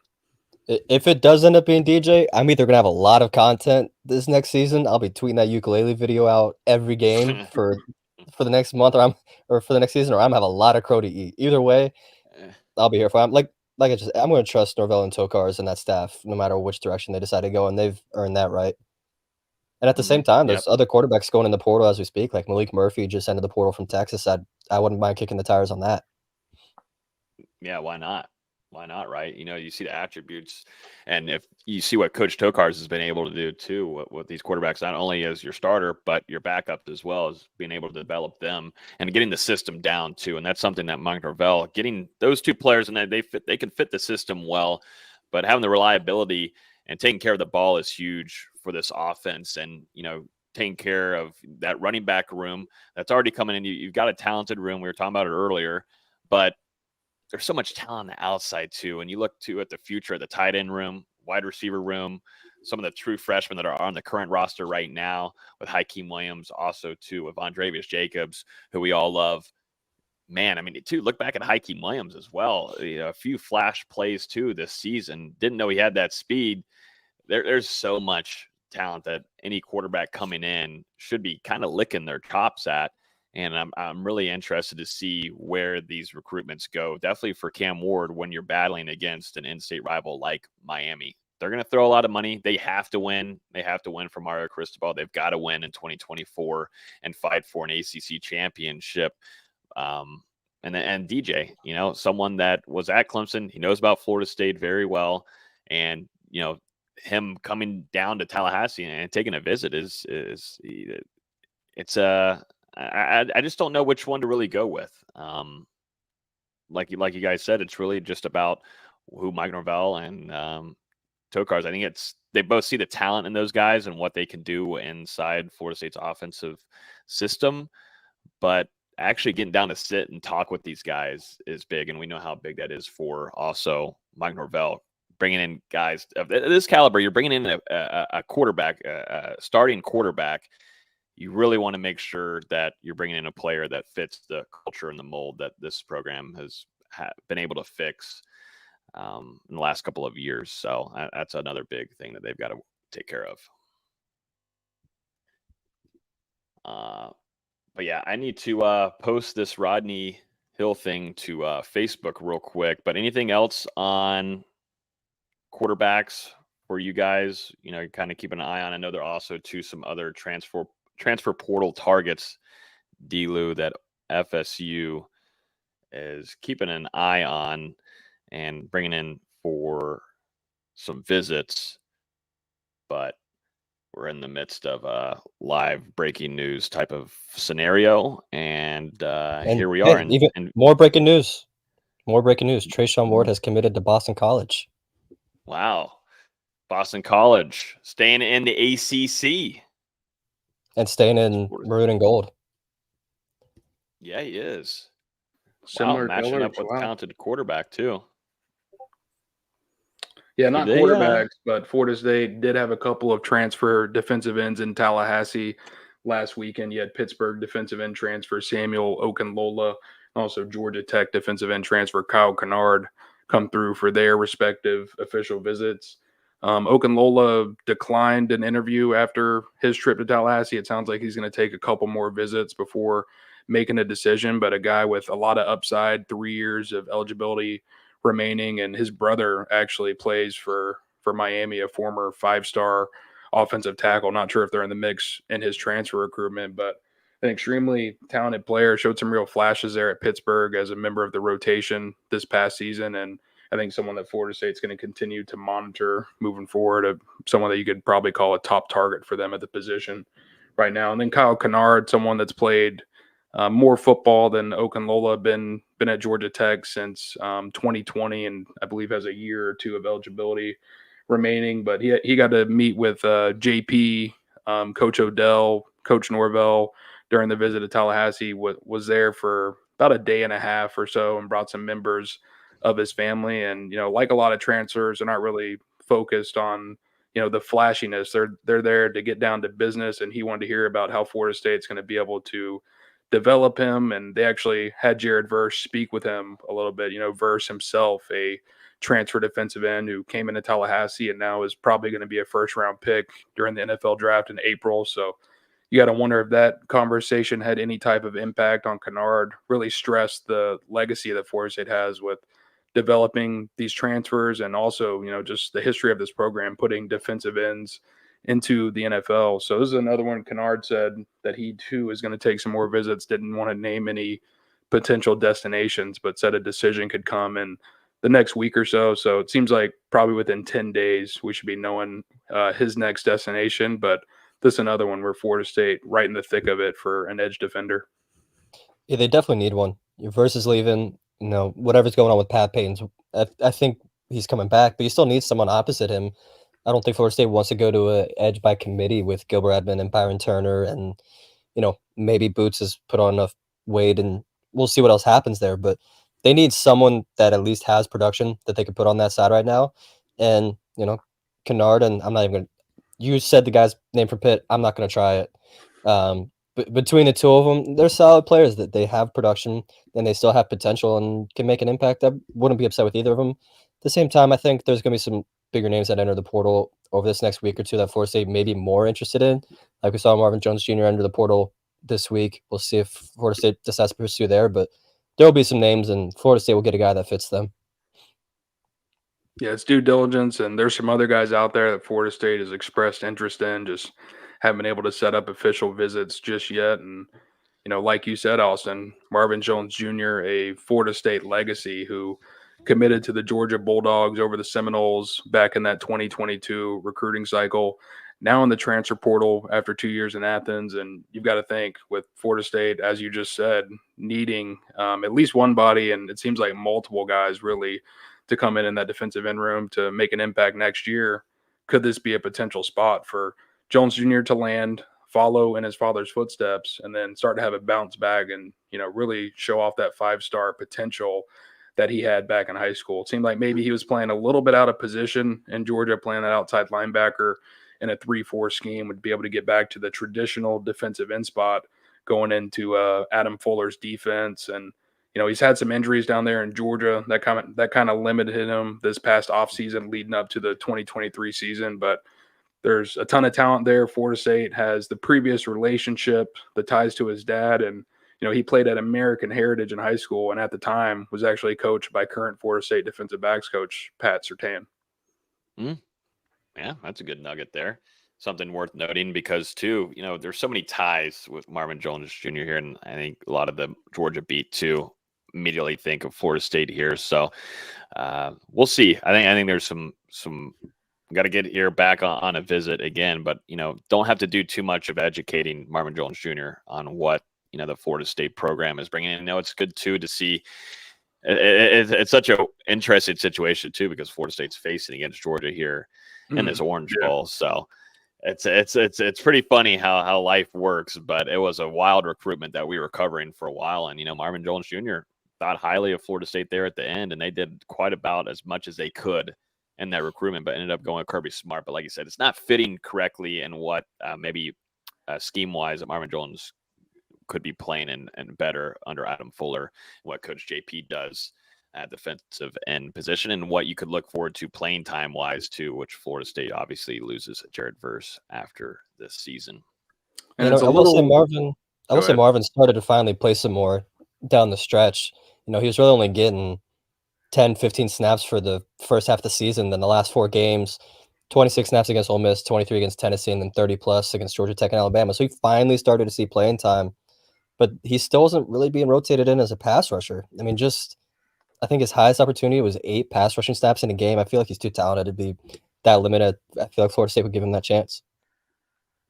Speaker 3: If it does end up being DJ, I'm either going to have a lot of content this next season. I'll be tweeting that ukulele video out every game for the next month, or for the next season, or I'm going to have a lot of crow to eat. Either way, I'll be here for him. I'm going to trust Norvell and Tokars and that staff no matter which direction they decide to go, and they've earned that right. And at the same time, there's other quarterbacks going in the portal as we speak, like Malik Murphy just entered the portal from Texas. I wouldn't mind kicking the tires on that.
Speaker 1: Yeah, why not? Why not, right? You see the attributes, and if you see what Coach Tokars has been able to do too with these quarterbacks, not only as your starter, but your backup as well, as being able to develop them and getting the system down too. And that's something that Mike Norvell, getting those two players, and they can fit the system well, but having the reliability and taking care of the ball is huge for this offense. And, taking care of that running back room that's already coming in. You've got a talented room. We were talking about it earlier, but there's so much talent on the outside too. And you look at the future of the tight end room, wide receiver room, some of the true freshmen that are on the current roster right now with Hakeem Williams, also too with Vondravius Jacobs, who we all love. Man, look back at Hakeem Williams as well. A few flash plays too this season. Didn't know he had that speed. There's so much talent that any quarterback coming in should be kind of licking their chops at. And I'm really interested to see where these recruitments go. Definitely for Cam Ward when you're battling against an in-state rival like Miami. They're going to throw a lot of money. They have to win. They have to win for Mario Cristobal. They've got to win in 2024 and fight for an ACC championship. And DJ, someone that was at Clemson, he knows about Florida State very well. And, him coming down to Tallahassee and taking a visit I just don't know which one to really go with. Like you guys said, it's really just about who Mike Norvell and Tokars. I think they both see the talent in those guys and what they can do inside Florida State's offensive system. But actually getting down to sit and talk with these guys is big, and we know how big that is for also Mike Norvell. bringing in guys of this caliber, you're bringing in a quarterback, a starting quarterback. You really want to make sure that you're bringing in a player that fits the culture and the mold that this program has been able to fix in the last couple of years. So that's another big thing that they've got to take care of. But yeah, I need to post this Rodney Hill thing to Facebook real quick. But anything else on quarterbacks for you guys? You know, kind of keep an eye on. I know there are also some other transfer portal targets, D-Lou, that FSU is keeping an eye on and bringing in for some visits. But we're in the midst of a live breaking news type of scenario. And here we are.
Speaker 3: And more breaking news. More breaking news. Trayshawn Ward has committed to Boston College.
Speaker 1: Wow. Boston College staying in the ACC.
Speaker 3: And staying in maroon and gold.
Speaker 1: Yeah, he is.
Speaker 2: Similar
Speaker 1: matching
Speaker 2: colors.
Speaker 1: up with talented quarterback too.
Speaker 2: Yeah, not quarterbacks, but Florida State did have a couple of transfer defensive ends in Tallahassee last weekend. You had Pittsburgh defensive end transfer Samuel Okunlola, also Georgia Tech defensive end transfer Kyle Kennard come through for their respective official visits. Okunlola declined an interview after his trip to Tallahassee. It sounds like he's going to take a couple more visits before making a decision, but a guy with a lot of upside, 3 years of eligibility remaining, and his brother actually plays for Miami, a former 5-star offensive tackle. Not sure if they're in the mix in his transfer recruitment, but an extremely talented player. Showed some real flashes there at Pittsburgh as a member of the rotation this past season, and I think someone that Florida State's going to continue to monitor moving forward, someone that you could probably call a top target for them at the position right now. And then Kyle Kennard, someone that's played more football than Okunlola, been at Georgia Tech since 2020, and I believe has a year or two of eligibility remaining. But he got to meet with JP, Coach Odell, Coach Norvell during the visit to Tallahassee. Was there for about a day and a half or so, and brought some members of his family. And like a lot of transfers, they're not really focused on the flashiness. They're there to get down to business, and he wanted to hear about how Florida State's going to be able to develop him. And they actually had Jared Verse speak with him a little bit. Verse himself, a transfer defensive end who came into Tallahassee and now is probably going to be a first-round pick during the NFL draft in April. So you got to wonder if that conversation had any type of impact on Kennard. Really stressed the legacy that Florida State has with developing these transfers, and also, just the history of this program, putting defensive ends into the NFL. So this is another one. Kennard said that he too is going to take some more visits, didn't want to name any potential destinations, but said a decision could come in the next week or so. So it seems like probably within 10 days, we should be knowing his next destination. But this is another one where Florida State right in the thick of it for an edge defender.
Speaker 3: Yeah, they definitely need one. Versus leaving, whatever's going on with Pat Payton's, I think he's coming back, but you still need someone opposite him. I don't think Florida State wants to go to an edge by committee with Gilbert Edmond and Byron Turner, and maybe Boots has put on enough weight, and we'll see what else happens there. But they need someone that at least has production that they could put on that side right now. And Kennard, and I'm not even gonna. You said the guy's name for Pitt. I'm not going to try it. But between the two of them, they're solid players that they have production and they still have potential and can make an impact. I wouldn't be upset with either of them. At the same time, I think there's going to be some bigger names that enter the portal over this next week or two that Florida State may be more interested in. Like we saw Marvin Jones Jr. enter the portal this week. We'll see if Florida State decides to pursue there, but there will be some names, and Florida State will get a guy that fits them.
Speaker 2: Yeah, it's due diligence, and there's some other guys out there that Florida State has expressed interest in, just haven't been able to set up official visits just yet. And, like you said, Austin, Marvin Jones Jr., a Florida State legacy who committed to the Georgia Bulldogs over the Seminoles back in that 2022 recruiting cycle, now in the transfer portal after 2 years in Athens. And you've got to think with Florida State, as you just said, needing at least one body, and it seems like multiple guys really to come in that defensive end room to make an impact next year. Could this be a potential spot for Jones Jr. to land, follow in his father's footsteps, and then start to have a bounce back and, really show off that 5-star potential that he had back in high school. It seemed like maybe he was playing a little bit out of position in Georgia, playing that outside linebacker in a 3-4 scheme, would be able to get back to the traditional defensive end spot going into Adam Fuller's defense. And, he's had some injuries down there in Georgia that kind of limited him this past offseason leading up to the 2023 season. But there's a ton of talent there. Florida State has the previous relationship, the ties to his dad, and he played at American Heritage in high school, and at the time was actually coached by current Florida State defensive backs coach Pat Surtain.
Speaker 1: Yeah, that's a good nugget there. Something worth noting because, too, there's so many ties with Marvin Jones Jr. here, and I think a lot of the Georgia beat, too, immediately think of Florida State here. So we'll see. I think there's some got to get here back on a visit again, but, don't have to do too much of educating Marvin Jones Jr. on what, the Florida State program is bringing in. It's good, too, to see. It's such an interesting situation, too, because Florida State's facing against Georgia here in this Orange Bowl. So it's pretty funny how life works, but it was a wild recruitment that we were covering for a while. And, Marvin Jones Jr. thought highly of Florida State there at the end, and they did quite about as much as they could in that recruitment, but ended up going with Kirby Smart. But like you said, it's not fitting correctly in what maybe scheme-wise that Marvin Jones could be playing in better under Adam Fuller, what Coach JP does at defensive end position, and what you could look forward to playing time-wise, too, which Florida State obviously loses Jared Verse after this season.
Speaker 3: And I will say Marvin started to finally play some more down the stretch. He was really only getting 10, 15 snaps for the first half of the season. Then the last 4 games, 26 snaps against Ole Miss, 23 against Tennessee, and then 30-plus against Georgia Tech and Alabama. So he finally started to see playing time, but he still wasn't really being rotated in as a pass rusher. I mean, I think his highest opportunity was 8 pass rushing snaps in a game. I feel like he's too talented to be that limited. I feel like Florida State would give him that chance.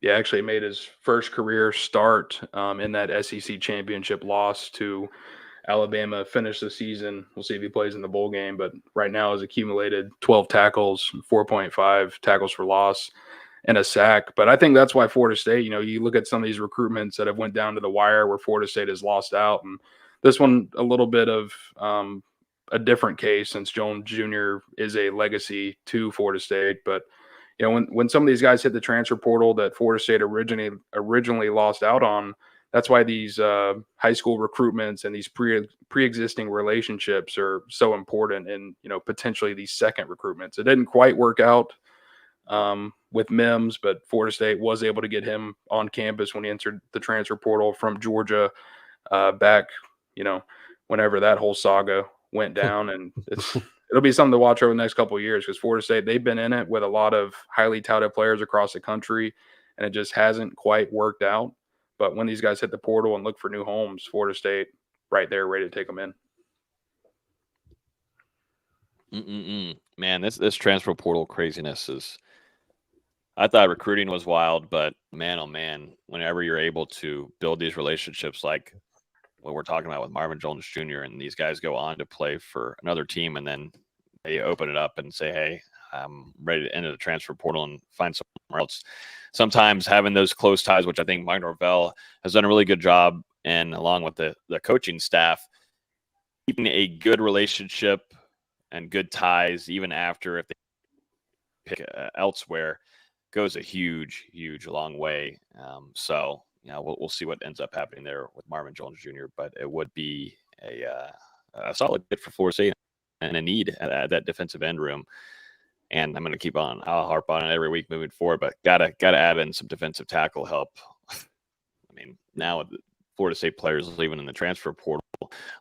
Speaker 2: Yeah, actually made his first career start in that SEC championship loss to Alabama. Finished the season. We'll see if he plays in the bowl game, but right now has accumulated 12 tackles, 4.5 tackles for loss, and a sack. But I think that's why Florida State, you look at some of these recruitments that have went down to the wire where Florida State has lost out, and this one a little bit of a different case since Jones Jr. is a legacy to Florida State. But when some of these guys hit the transfer portal that Florida State originally lost out on, that's why these high school recruitments and these pre-existing relationships are so important in potentially these second recruitments. It didn't quite work out with Mims, but Florida State was able to get him on campus when he entered the transfer portal from Georgia back, whenever that whole saga went down. And it'll be something to watch over the next couple of years because Florida State, they've been in it with a lot of highly touted players across the country, and it just hasn't quite worked out. But when these guys hit the portal and look for new homes, Florida State right there ready to take them in.
Speaker 1: Man, this transfer portal craziness is – I thought recruiting was wild, but man, oh man, whenever you're able to build these relationships like what we're talking about with Marvin Jones Jr. and these guys go on to play for another team and then they open it up and say, hey, I'm ready to enter the transfer portal and find somewhere else. Sometimes having those close ties, which I think Mike Norvell has done a really good job, and along with the coaching staff, keeping a good relationship and good ties even after if they pick elsewhere goes a huge long way. So we'll see what ends up happening there with Marvin Jones Jr., but it would be a solid fit for Florida State and a need at that defensive end room. And I'm going to I'll harp on it every week moving forward, but gotta add in some defensive tackle help. I mean, now with Florida State players leaving in the transfer portal,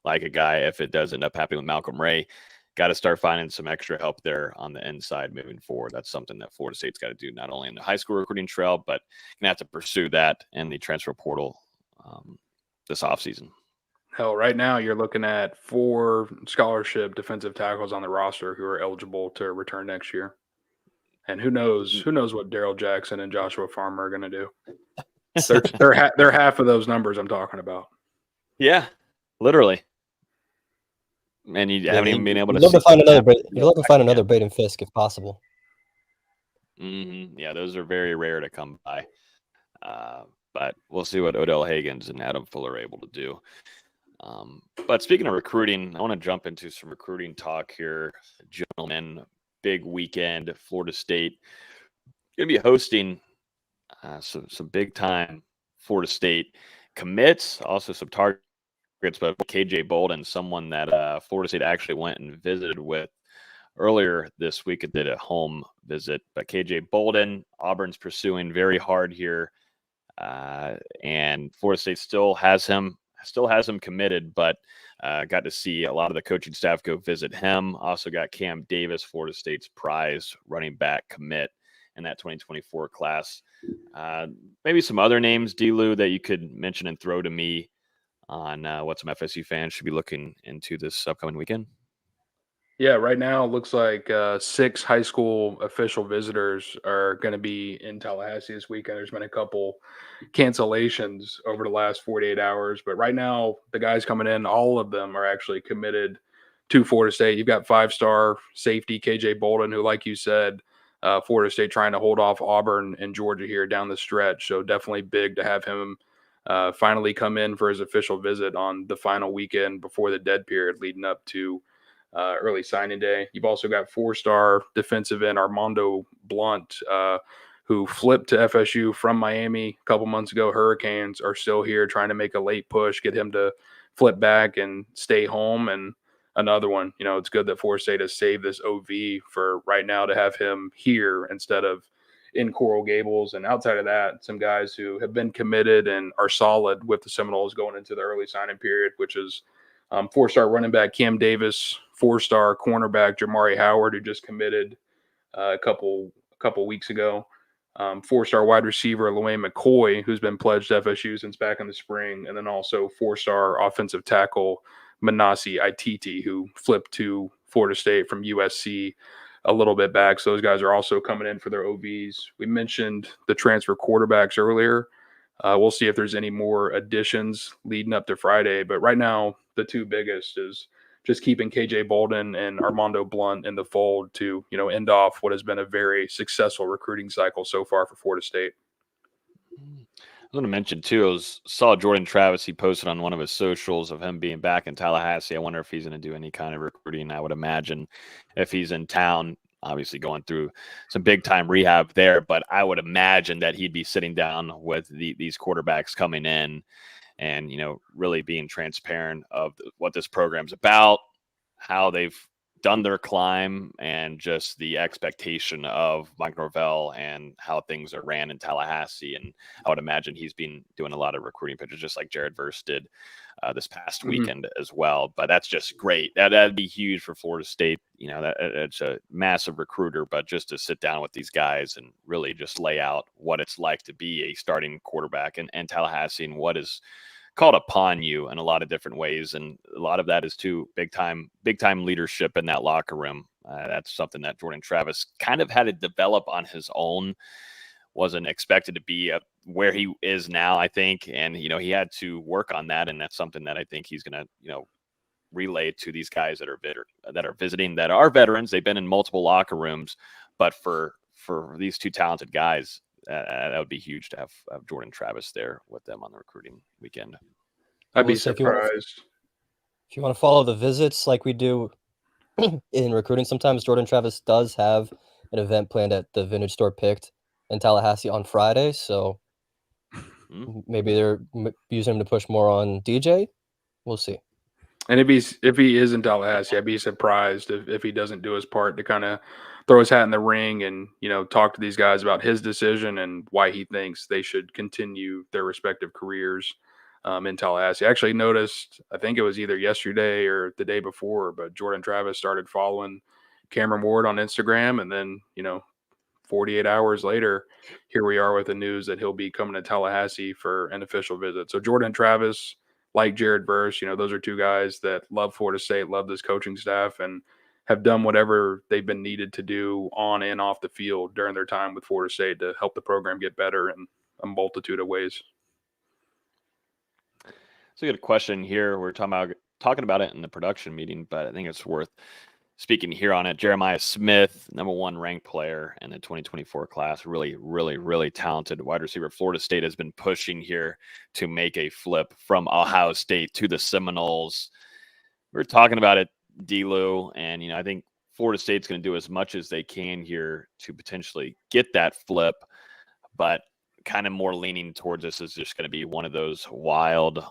Speaker 1: like a guy, if it does end up happening with Malcolm Ray, got to start finding some extra help there on the inside moving forward. That's something that Florida State's got to do, not only in the high school recruiting trail, but going to have to pursue that in the transfer portal this offseason.
Speaker 2: Hell, right now you're looking at 4 scholarship defensive tackles on the roster who are eligible to return next year. And who knows what Darrell Jackson and Joshua Farmer are going to do. They're half of those numbers I'm talking about.
Speaker 1: Yeah, literally. And you haven't even been able to.
Speaker 3: You'd love to find another Braden Fisk if possible.
Speaker 1: Yeah, those are very rare to come by. But we'll see what Odell Higgins and Adam Fuller are able to do. But speaking of recruiting, I want to jump into some recruiting talk here, gentlemen. Big weekend, Florida State going to be hosting some big time Florida State commits, also some targets. But KJ Bolden, someone that Florida State actually went and visited with earlier this week, it did a home visit. But KJ Bolden, Auburn's pursuing very hard here, and Florida State still has him committed. But got to see a lot of the coaching staff go visit him. Also got Cam Davis, Florida State's prize running back commit in that 2024 class. Maybe some other names, D-Lou, that you could mention and throw to me on what some FSU fans should be looking into this upcoming weekend.
Speaker 2: Yeah, right now it looks like 6 high school official visitors are going to be in Tallahassee this weekend. There's been a couple cancellations over the last 48 hours, but right now the guys coming in, all of them are actually committed to Florida State. You've got 5-star safety KJ Bolden, who, like you said, Florida State trying to hold off Auburn and Georgia here down the stretch. So definitely big to have him finally come in for his official visit on the final weekend before the dead period leading up to early signing day. You've also got 4-star defensive end Armando Blunt, who flipped to FSU from Miami a couple months ago. Hurricanes are still here trying to make a late push, get him to flip back and stay home. And another one, it's good that Florida State has saved this OV for right now to have him here instead of in Coral Gables. And outside of that, some guys who have been committed and are solid with the Seminoles going into the early signing period, which is 4-star running back Cam Davis, 4-star cornerback Jamari Howard, who just committed a couple weeks ago, 4-star wide receiver Luane McCoy, who's been pledged to FSU since back in the spring, and then also 4-star offensive tackle Manasi Ititi, who flipped to Florida State from USC a little bit back. So those guys are also coming in for their OVs. We mentioned the transfer quarterbacks earlier. We'll see if there's any more additions leading up to Friday. But right now, the two biggest is just keeping KJ Bolden and Armando Blunt in the fold to, end off what has been a very successful recruiting cycle so far for Florida State.
Speaker 1: I was going to mention, too, I saw Jordan Travis. He posted on one of his socials of him being back in Tallahassee. I wonder if he's going to do any kind of recruiting. I would imagine if he's in town, obviously going through some big-time rehab there, but I would imagine that he'd be sitting down with these quarterbacks coming in and, really being transparent of what this program's about, how they've done their climb, and just the expectation of Mike Norvell and how things are ran in Tallahassee. And I would imagine he's been doing a lot of recruiting pitches, just like Jared Verse did this past weekend as well. But that's just great. That'd be huge for Florida State. It's a massive recruiter, but just to sit down with these guys and really just lay out what it's like to be a starting quarterback in Tallahassee and what is called upon you in a lot of different ways. And a lot of that is too big time leadership in that locker room. That's something that Jordan Travis kind of had to develop on his own. Wasn't expected to be where he is now, I think. And, he had to work on that. And that's something that I think he's going to, relay to these guys that are visiting, that are veterans. They've been in multiple locker rooms, but for these two talented guys, that would be huge to have Jordan Travis there with them on the recruiting weekend.
Speaker 2: I'd be surprised.
Speaker 3: If you want to follow the visits like we do in recruiting, sometimes Jordan Travis does have an event planned at the Vintage Store Picked in Tallahassee on Friday. So maybe they're using him to push more on DJ. We'll see.
Speaker 2: And if he is in Tallahassee, I'd be surprised if he doesn't do his part to kind of throw his hat in the ring and, talk to these guys about his decision and why he thinks they should continue their respective careers in Tallahassee. I actually noticed, I think it was either yesterday or the day before, but Jordan Travis started following Cameron Ward on Instagram. And then, 48 hours later, here we are with the news that he'll be coming to Tallahassee for an official visit. So Jordan Travis, like Jared Verse, those are two guys that love Florida State, love this coaching staff, and have done whatever they've been needed to do on and off the field during their time with Florida State to help the program get better in a multitude of ways.
Speaker 1: So we got a question here. We're talking about it in the production meeting, but I think it's worth speaking here on it. Jeremiah Smith, number 1 ranked player in the 2024 class, really, really, really talented wide receiver. Florida State has been pushing here to make a flip from Ohio State to the Seminoles. We were talking about it, D-Lou, and, I think Florida State's going to do as much as they can here to potentially get that flip, but kind of more leaning towards this is just going to be one of those wild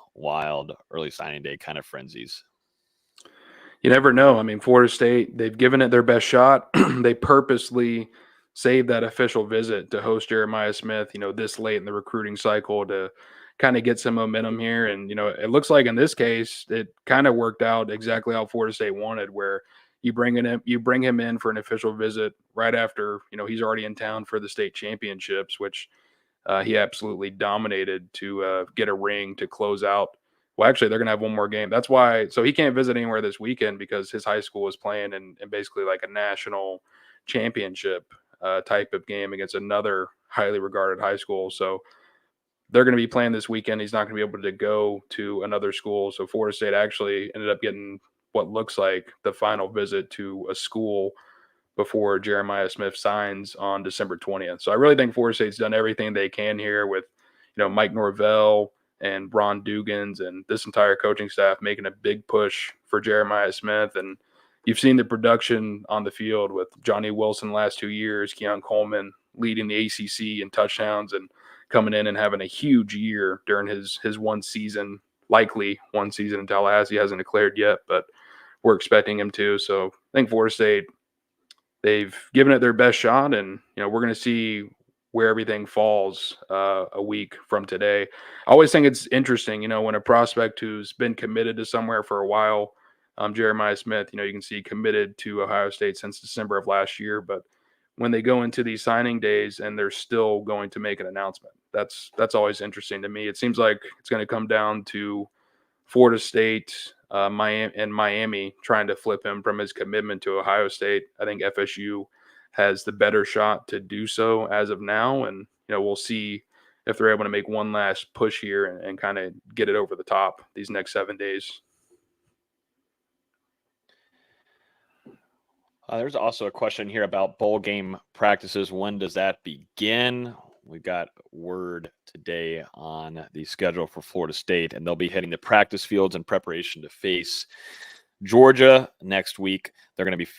Speaker 1: early signing day kind of frenzies.
Speaker 2: You never know. I mean, Florida State, they've given it their best shot. They purposely saved that official visit to host Jeremiah Smith, this late in the recruiting cycle to kind of get some momentum here. And, it looks like in this case, it kind of worked out exactly how Florida State wanted, where you bring him in for an official visit right after, he's already in town for the state championships, which he absolutely dominated to get a ring to close out. Well, actually, they're going to have one more game. That's why. So he can't visit anywhere this weekend because his high school is playing in basically like a national championship type of game against another highly regarded high school. So they're going to be playing this weekend. He's not going to be able to go to another school. So Florida State actually ended up getting what looks like the final visit to a school before Jeremiah Smith signs on December 20th. So I really think Florida State's done everything they can here with, Mike Norvell and Ron Dugans and this entire coaching staff making a big push for Jeremiah Smith. And you've seen the production on the field with Johnny Wilson last 2 years, Keon Coleman leading the ACC in touchdowns and coming in and having a huge year during his one season, likely one season in Tallahassee. He hasn't declared yet, but we're expecting him to. So I think Florida State, they've given it their best shot, and we're going to see where everything falls a week from today. I always think it's interesting, when a prospect who's been committed to somewhere for a while, Jeremiah Smith, you can see committed to Ohio State since December of last year, but when they go into these signing days and they're still going to make an announcement, that's always interesting to me. It seems like it's going to come down to Florida State, Miami trying to flip him from his commitment to Ohio State. I think FSU has the better shot to do so as of now, and we'll see if they're able to make one last push here and kind of get it over the top these next 7 days.
Speaker 1: There's also a question here about bowl game practices. When does that begin? We got word today on the schedule for Florida State, and they'll be hitting the practice fields in preparation to face Georgia next week. They're going to be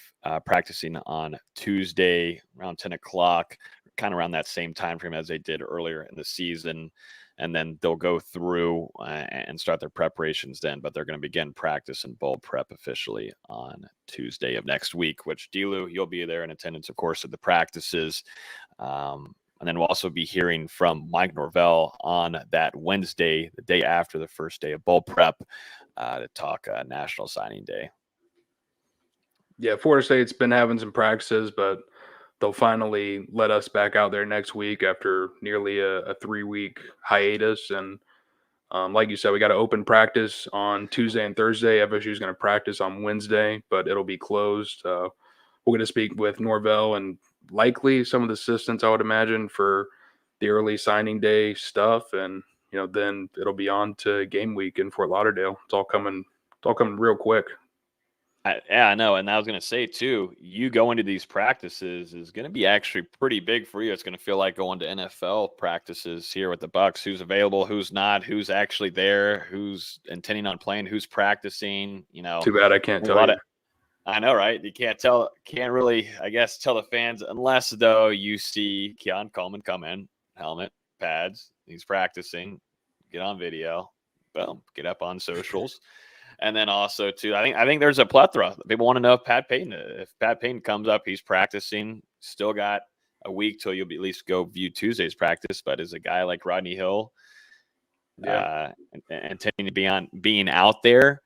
Speaker 1: practicing on Tuesday around 10 o'clock, kind of around that same time frame as they did earlier in the season. And then they'll go through and start their preparations then. But they're going to begin practice and bowl prep officially on Tuesday of next week, which, D-Lou, you'll be there in attendance, of course, at the practices. And then we'll also be hearing from Mike Norvell on that Wednesday, the day after the first day of bowl prep, to talk National Signing Day.
Speaker 2: Yeah, Florida State's been having some practices, but they'll finally let us back out there next week after nearly a 3-week hiatus. And like you said, we got to open practice on Tuesday and Thursday. FSU is going to practice on Wednesday, but it'll be closed. We're going to speak with Norvell and likely some of the assistants, I would imagine, for the early signing day stuff. And, then it'll be on to game week in Fort Lauderdale. It's all coming real quick.
Speaker 1: I know. And I was going to say, too, you go into these practices is going to be actually pretty big for you. It's going to feel like going to NFL practices here with the Bucs. Who's available, who's not, who's actually there, who's intending on playing, who's practicing.
Speaker 2: Too bad I can't tell you.
Speaker 1: I know, right? You can't really, I guess, tell the fans unless, though, you see Keon Coleman come in, helmet, pads, he's practicing, get on video, boom, get up on socials. And then also, too, I think there's a plethora. People want to know if Pat Payton comes up, he's practicing. Still got a week till you'll at least go view Tuesday's practice. But is a guy like Rodney Hill intending to being out there?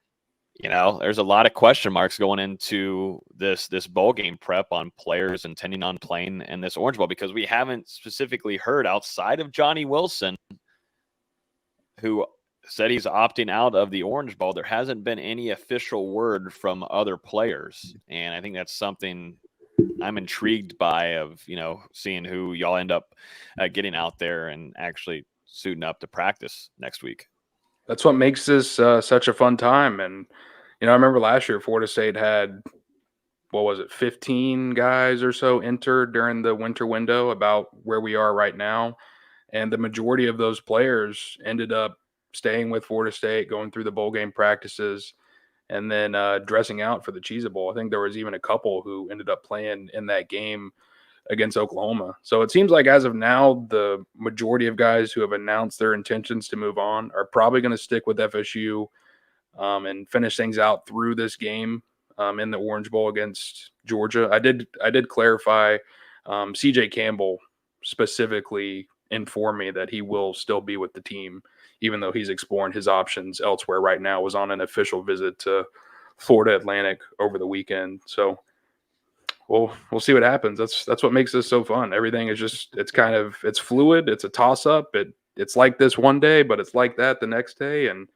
Speaker 1: There's a lot of question marks going into this bowl game prep on players intending on playing in this Orange Bowl, because we haven't specifically heard outside of Johnny Wilson, who said he's opting out of the Orange Bowl. There hasn't been any official word from other players. And I think that's something I'm intrigued by, of, seeing who y'all end up getting out there and actually suiting up to practice next week.
Speaker 2: That's what makes this such a fun time. And, I remember last year Florida State had, 15 guys or so entered during the winter window, about where we are right now. And the majority of those players ended up staying with Florida State, going through the bowl game practices. and then dressing out for the Cheez It Bowl. I think there was even a couple who ended up playing in that game against Oklahoma. So it seems like as of now, the majority of guys who have announced their intentions to move on are probably going to stick with FSU and finish things out through this game in the Orange Bowl against Georgia. I did clarify CJ Campbell specifically informed me that he will still be with the team, even though he's exploring his options elsewhere right now. Was on an official visit to Florida Atlantic over the weekend. So we'll see what happens. That's what makes this so fun. Everything is just it's fluid. It's a toss up. It's like this one day, but it's like that the next day, and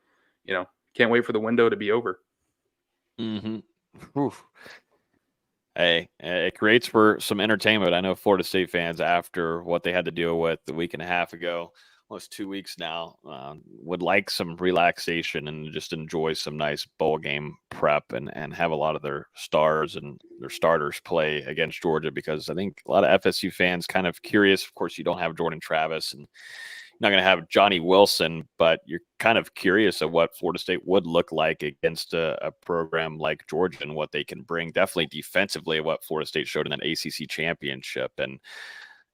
Speaker 2: can't wait for the window to be over.
Speaker 1: Mm-hmm. Hey, it creates for some entertainment. I know Florida State fans, after what they had to deal with a week and a half ago, almost 2 weeks now, would like some relaxation and just enjoy some nice bowl game prep and have a lot of their stars and their starters play against Georgia, because I think a lot of FSU fans kind of curious. Of course, you don't have Jordan Travis and not going to have Johnny Wilson, but you're kind of curious of what Florida State would look like against a program like Georgia and what they can bring. Definitely defensively, what Florida State showed in that ACC championship, and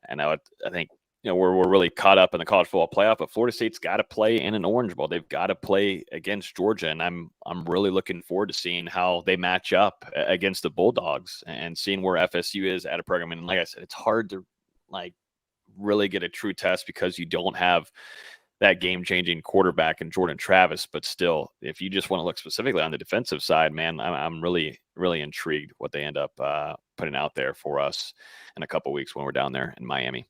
Speaker 1: I think we're really caught up in the college football playoff, but Florida State's got to play in an Orange Bowl. They've got to play against Georgia, and I'm really looking forward to seeing how they match up against the Bulldogs and seeing where FSU is at a program. And like I said, it's hard to really get a true test because you don't have that game-changing quarterback in Jordan Travis. But still, if you just want to look specifically on the defensive side, man, I'm really, really intrigued what they end up putting out there for us in a couple weeks when we're down there in Miami.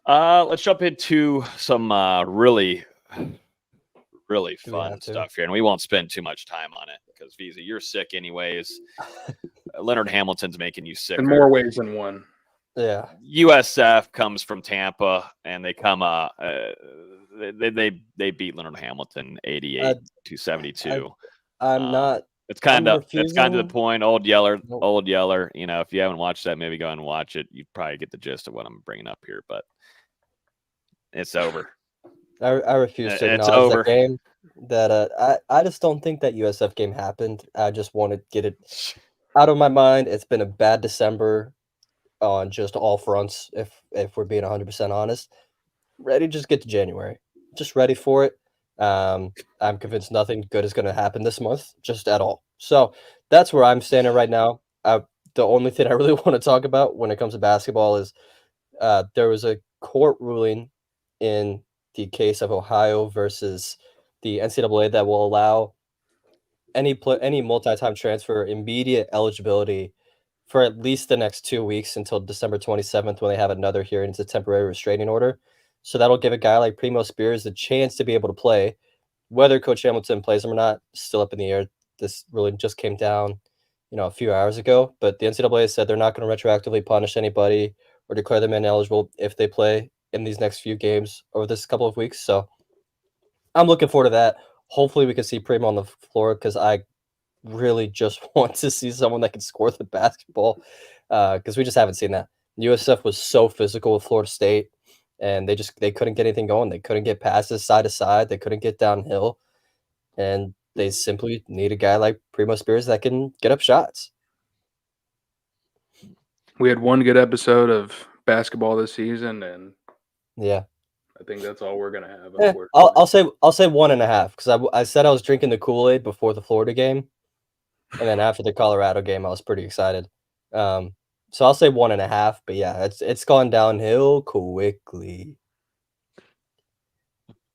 Speaker 1: Let's jump into some really, really fun stuff here, and we won't spend too much time on it because Visa, you're sick anyways. Leonard Hamilton's making you sick
Speaker 2: in more ways than one.
Speaker 3: Yeah.
Speaker 1: USF comes from Tampa, and they come they beat Leonard Hamilton 88-72.
Speaker 3: I'm not.
Speaker 1: It's kind of the point. Old Yeller. If you haven't watched that, maybe go and watch it. You probably get the gist of what I'm bringing up here, but it's over.
Speaker 3: I refuse to acknowledge that game. That I just don't think that USF game happened. I just want to get it out of my mind. It's been a bad December on just all fronts, if we're being 100% honest. Ready to just get to January. Just ready for it. I'm convinced nothing good is going to happen this month, just at all. So that's where I'm standing right now. The only thing I really want to talk about when it comes to basketball is there was a court ruling in the case of Ohio versus the NCAA that will allow any multi-time transfer immediate eligibility for at least the next 2 weeks until December 27th, when they have another hearing. It's a temporary restraining order. So that'll give a guy like Primo Spears the chance to be able to play. Whether Coach Hamilton plays him or not, still up in the air. This really just came down, a few hours ago. But the NCAA said they're not going to retroactively punish anybody or declare them ineligible if they play in these next few games over this couple of weeks. So I'm looking forward to that. Hopefully we can see Primo on the floor, because I really just want to see someone that can score the basketball, because we just haven't seen that. USF was so physical with Florida State, and they couldn't get anything going. They couldn't get passes side to side. They couldn't get downhill, and they simply need a guy like Primo Spears that can get up shots.
Speaker 2: We had one good episode of basketball this season, and
Speaker 3: yeah,
Speaker 2: I think that's all we're gonna have.
Speaker 3: Yeah, I'll say 1.5, because I said I was drinking the Kool-Aid before the Florida game. And then after the Colorado game, I was pretty excited. So I'll say 1.5. But yeah, it's gone downhill quickly.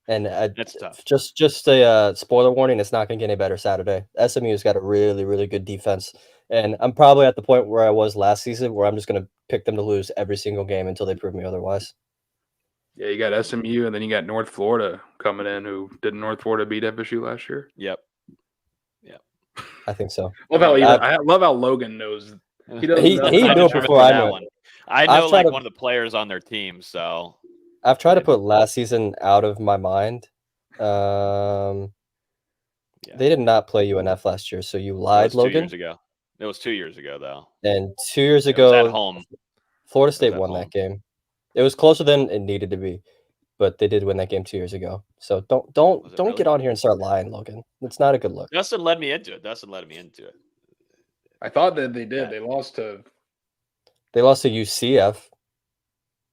Speaker 3: And
Speaker 1: That's tough.
Speaker 3: Just a spoiler warning: it's not going to get any better Saturday. SMU's got a really, really good defense, and I'm probably at the point where I was last season, where I'm just going to pick them to lose every single game until they prove me otherwise.
Speaker 2: Yeah, you got SMU, and then you got North Florida coming in. Who did North Florida beat FSU last year?
Speaker 1: Yep.
Speaker 3: I think so.
Speaker 2: I love how Logan knows. He
Speaker 3: knew before I knew it.
Speaker 1: I know one of the players on their team, so
Speaker 3: I've tried to put last season out of my mind. They did not play UNF last year, so you lied, Logan.
Speaker 1: 2 years ago. It was 2 years ago, though.
Speaker 3: And 2 years ago,
Speaker 1: it was at home.
Speaker 3: Florida State won that game. It was closer than it needed to be. but they did win that game 2 years ago. So
Speaker 1: Was it
Speaker 3: don't
Speaker 1: really?
Speaker 3: get on here and start lying, Logan. It's not a good look.
Speaker 1: Dustin led me into it.
Speaker 2: I thought that they did.
Speaker 1: Yeah.
Speaker 2: They lost to
Speaker 3: UCF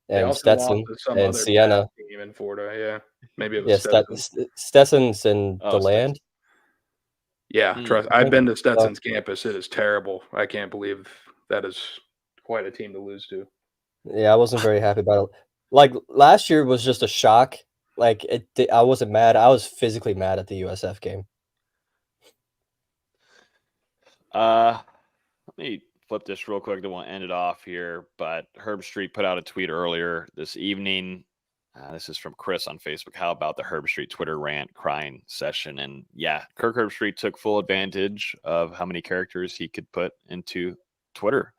Speaker 2: They
Speaker 3: and
Speaker 2: also
Speaker 3: Stetson
Speaker 2: lost to some
Speaker 3: and
Speaker 2: other
Speaker 3: Siena.
Speaker 2: bad team in Florida. Yeah, maybe it
Speaker 3: Yeah,
Speaker 2: was Stetson.
Speaker 3: Stetson's in
Speaker 1: Oh,
Speaker 3: the
Speaker 1: Stetson.
Speaker 3: land.
Speaker 2: Yeah,
Speaker 1: Hmm.
Speaker 2: trust.
Speaker 3: I
Speaker 2: I've
Speaker 3: think
Speaker 2: been to
Speaker 3: so.
Speaker 2: Stetson's campus. It is terrible. I can't believe that is quite a team to lose to.
Speaker 3: Yeah, I wasn't very happy about it. Like last year was just a shock. Like I wasn't mad. I was physically mad at the USF game.
Speaker 1: Let me flip this real quick. Then we'll end it off here. But Herb Street put out a tweet earlier this evening. This is from Chris on Facebook. How about the Herb Street Twitter rant crying session? And yeah, Kirk Herbstreit took full advantage of how many characters he could put into Twitter.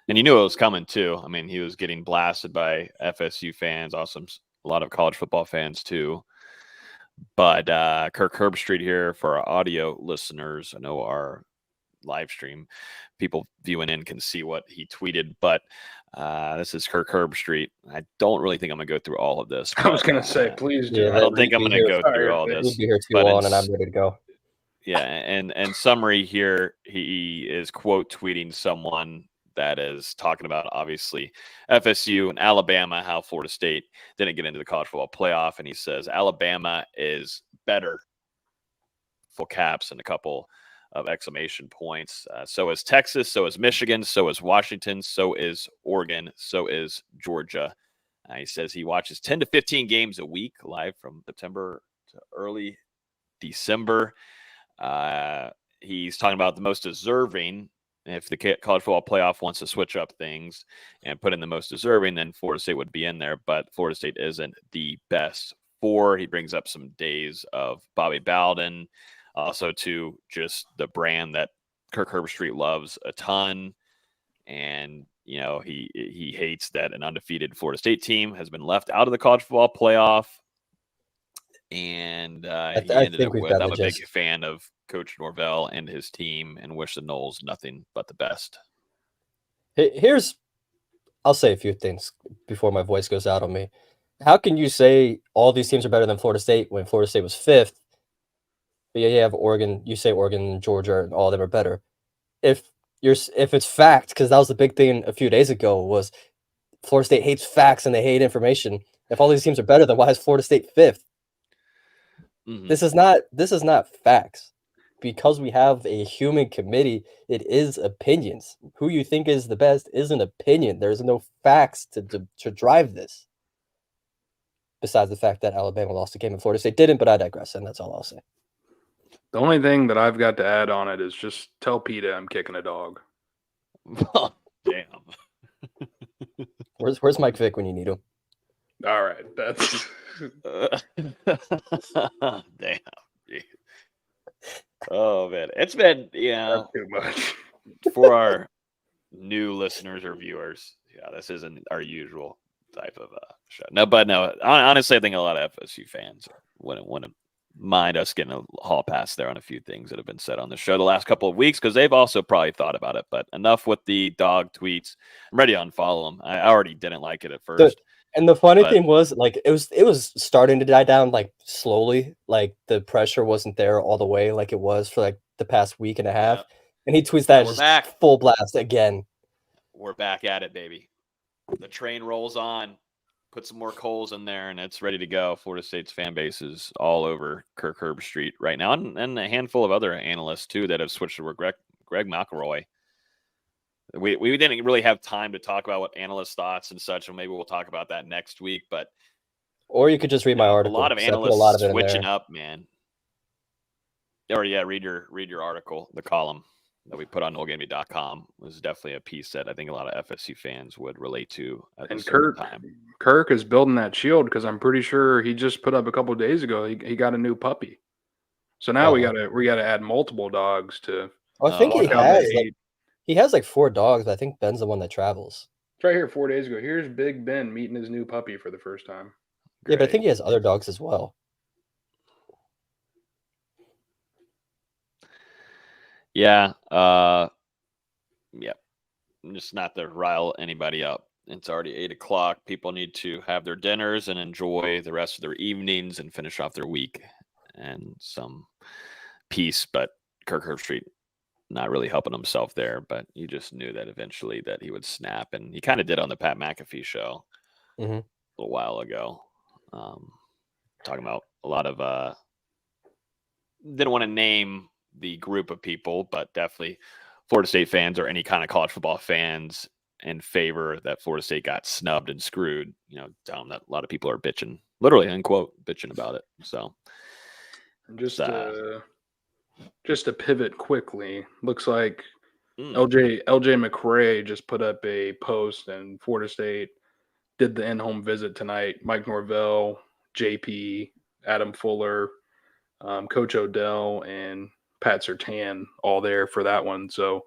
Speaker 1: And you knew it was coming too. I mean, he was getting blasted by FSU fans, also a lot of college football fans too. But Kirk Herbstreit here for our audio listeners. I know our live stream people viewing in can see what he tweeted, but this is Kirk Herbstreit. I don't really think I'm gonna go through all of this.
Speaker 2: I was going to say, please do.
Speaker 3: Yeah,
Speaker 1: I don't think I'm
Speaker 3: we'd
Speaker 1: gonna
Speaker 3: be
Speaker 1: go through all
Speaker 3: We'd
Speaker 1: this.
Speaker 3: be here too
Speaker 1: But
Speaker 3: long, and I'm ready to go.
Speaker 1: Yeah, and summary here, he is quote tweeting someone that is talking about obviously FSU and Alabama, how Florida State didn't get into the college football playoff, and he says Alabama is better, full caps and a couple of exclamation points. So is Texas, so is Michigan, so is Washington, so is Oregon, so is Georgia. He says he watches 10 to 15 games a week live from September to early December. He's talking about the most deserving. If the college football playoff wants to switch up things and put in the most deserving, then Florida State would be in there. But Florida State isn't the best four. He brings up some days of Bobby Bowden, also to just the brand that Kirk Herbstreit loves a ton. And, you know, he hates that an undefeated Florida State team has been left out of the college football playoff. And he ended it with, I'm a big fan of Coach Norvell and his team and wish the Noles nothing but the best.
Speaker 3: I'll say a few things before my voice goes out on me. How can you say all these teams are better than Florida State when Florida State was 5th? But yeah, you have Oregon. You say Oregon and Georgia, and all of them are better. If it's fact, because that was the big thing a few days ago, was Florida State hates facts and they hate information. If all these teams are better, then why is Florida State 5th? Mm-hmm. This is not facts. Because we have a human committee, it is opinions. Who you think is the best is an opinion. There's no facts to drive this. Besides the fact that Alabama lost a game and Florida State didn't, but I digress, and that's all I'll say.
Speaker 2: The only thing that I've got to add on it is just tell PETA I'm kicking a dog.
Speaker 1: Oh, damn.
Speaker 3: Where's Mike Vick when you need him?
Speaker 2: All right, that's
Speaker 1: damn. Oh man, it's been
Speaker 2: too much
Speaker 1: for our new listeners or viewers. Yeah, this isn't our usual type of show. No, honestly, I think a lot of FSU fans wouldn't mind us getting a hall pass there on a few things that have been said on the show the last couple of weeks, because they've also probably thought about it. But enough with the dog tweets. I'm ready to unfollow them. I already didn't like it at first.
Speaker 3: And the funny thing was, like, it was starting to die down, like, slowly. Like, the pressure wasn't there all the way like it was for, like, the past week and a half. Yeah. And he tweets that just back. Full blast again.
Speaker 1: We're back at it, baby. The train rolls on. Put some more coals in there, and it's ready to go. Florida State's fan base is all over Kirk Herbstreit right now, and a handful of other analysts, too, that have switched to Greg McElroy. We didn't really have time to talk about what analysts' thoughts and such, and maybe we'll talk about that next week.
Speaker 3: Or you could just read my article.
Speaker 1: A lot of analysts switching up, man. Or yeah, read your article, the column that we put on NoleGaming.com was definitely a piece that I think a lot of FSU fans would relate to.
Speaker 2: And Kirk is building that shield, because I'm pretty sure he just put up a couple of days ago. He got a new puppy, so now we gotta add multiple dogs to.
Speaker 3: I think he has like 4 dogs. But I think Ben's the one that travels.
Speaker 2: It's right here. 4 days ago. Here's Big Ben meeting his new puppy for the first time.
Speaker 3: Great. Yeah, but I think he has other dogs as well.
Speaker 1: Yeah. Yeah. Just not to rile anybody up It's already 8 o'clock. People need to have their dinners and enjoy the rest of their evenings and finish off their week and some peace. But Kirk Herbstreit not really helping himself there, but you just knew that eventually that he would snap, and he kind of did on the Pat McAfee show a little while ago, talking about a lot of didn't want to name the group of people, but definitely Florida State fans or any kind of college football fans in favor that Florida State got snubbed and screwed. Tell them that a lot of people are bitching, literally, unquote, bitching about it. So
Speaker 2: just to pivot quickly, looks like LJ McRae just put up a post, and Florida State did the in-home visit tonight. Mike Norvell, JP, Adam Fuller, Coach Odell, and Pat Surtain all there for that one. So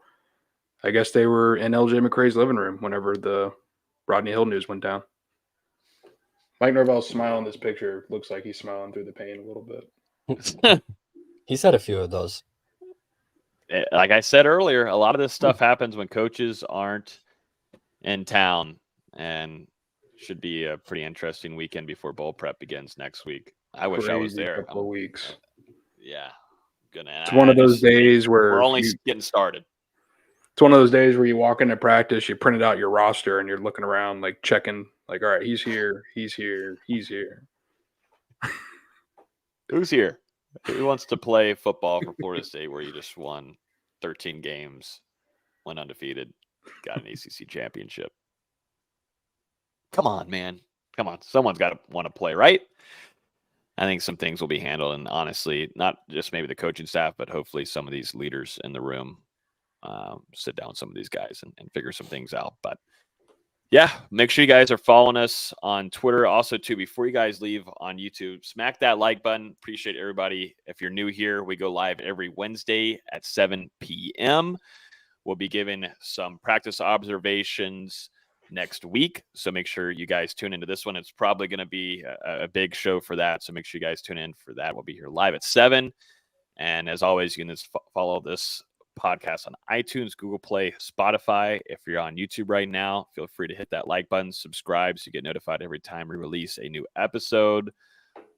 Speaker 2: I guess they were in LJ McRae's living room whenever the Rodney Hill news went down. Mike Norvell's smile in this picture looks like he's smiling through the pain a little bit.
Speaker 3: He's had a few of those.
Speaker 1: Like I said earlier, a lot of this stuff happens when coaches aren't in town, and should be a pretty interesting weekend before bowl prep begins next week. I wish I was there.
Speaker 2: Couple of weeks.
Speaker 1: Yeah.
Speaker 2: It's one of those days where
Speaker 1: we're only getting started.
Speaker 2: It's one of those days where you walk into practice, you printed out your roster, and you're looking around, like checking, like, all right, he's here, he's here, he's here.
Speaker 1: Who's here? Who wants to play football for Florida State where you just won 13 games, went undefeated, got an ACC championship? Come on, man. Come on. Someone's got to want to play, right? I think some things will be handled, and honestly, not just maybe the coaching staff, but hopefully some of these leaders in the room sit down with some of these guys and figure some things out. But yeah, make sure you guys are following us on Twitter. Also, too, before you guys leave on YouTube, smack that like button. Appreciate everybody. If you're new here, we go live every Wednesday at 7 p.m. We'll be giving some practice observations next week, so make sure you guys tune into this one. It's probably going to be a big show for that, so make sure you guys tune in for that. We'll be here live at 7. And as always, you can just follow this podcast on iTunes, Google Play, Spotify. If you're on YouTube right now, feel free to hit that like button, subscribe, so you get notified every time we release a new episode.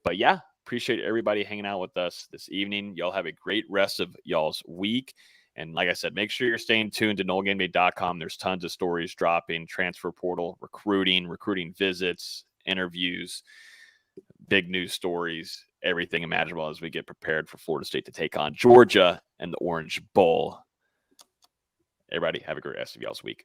Speaker 1: But yeah, appreciate everybody hanging out with us this evening. Y'all have a great rest of y'all's week. And like I said, make sure you're staying tuned to NoleGameDay.com. There's tons of stories dropping, transfer portal, recruiting visits, interviews, big news stories, everything imaginable as we get prepared for Florida State to take on Georgia and the Orange Bowl. Everybody have a great rest of y'all's week.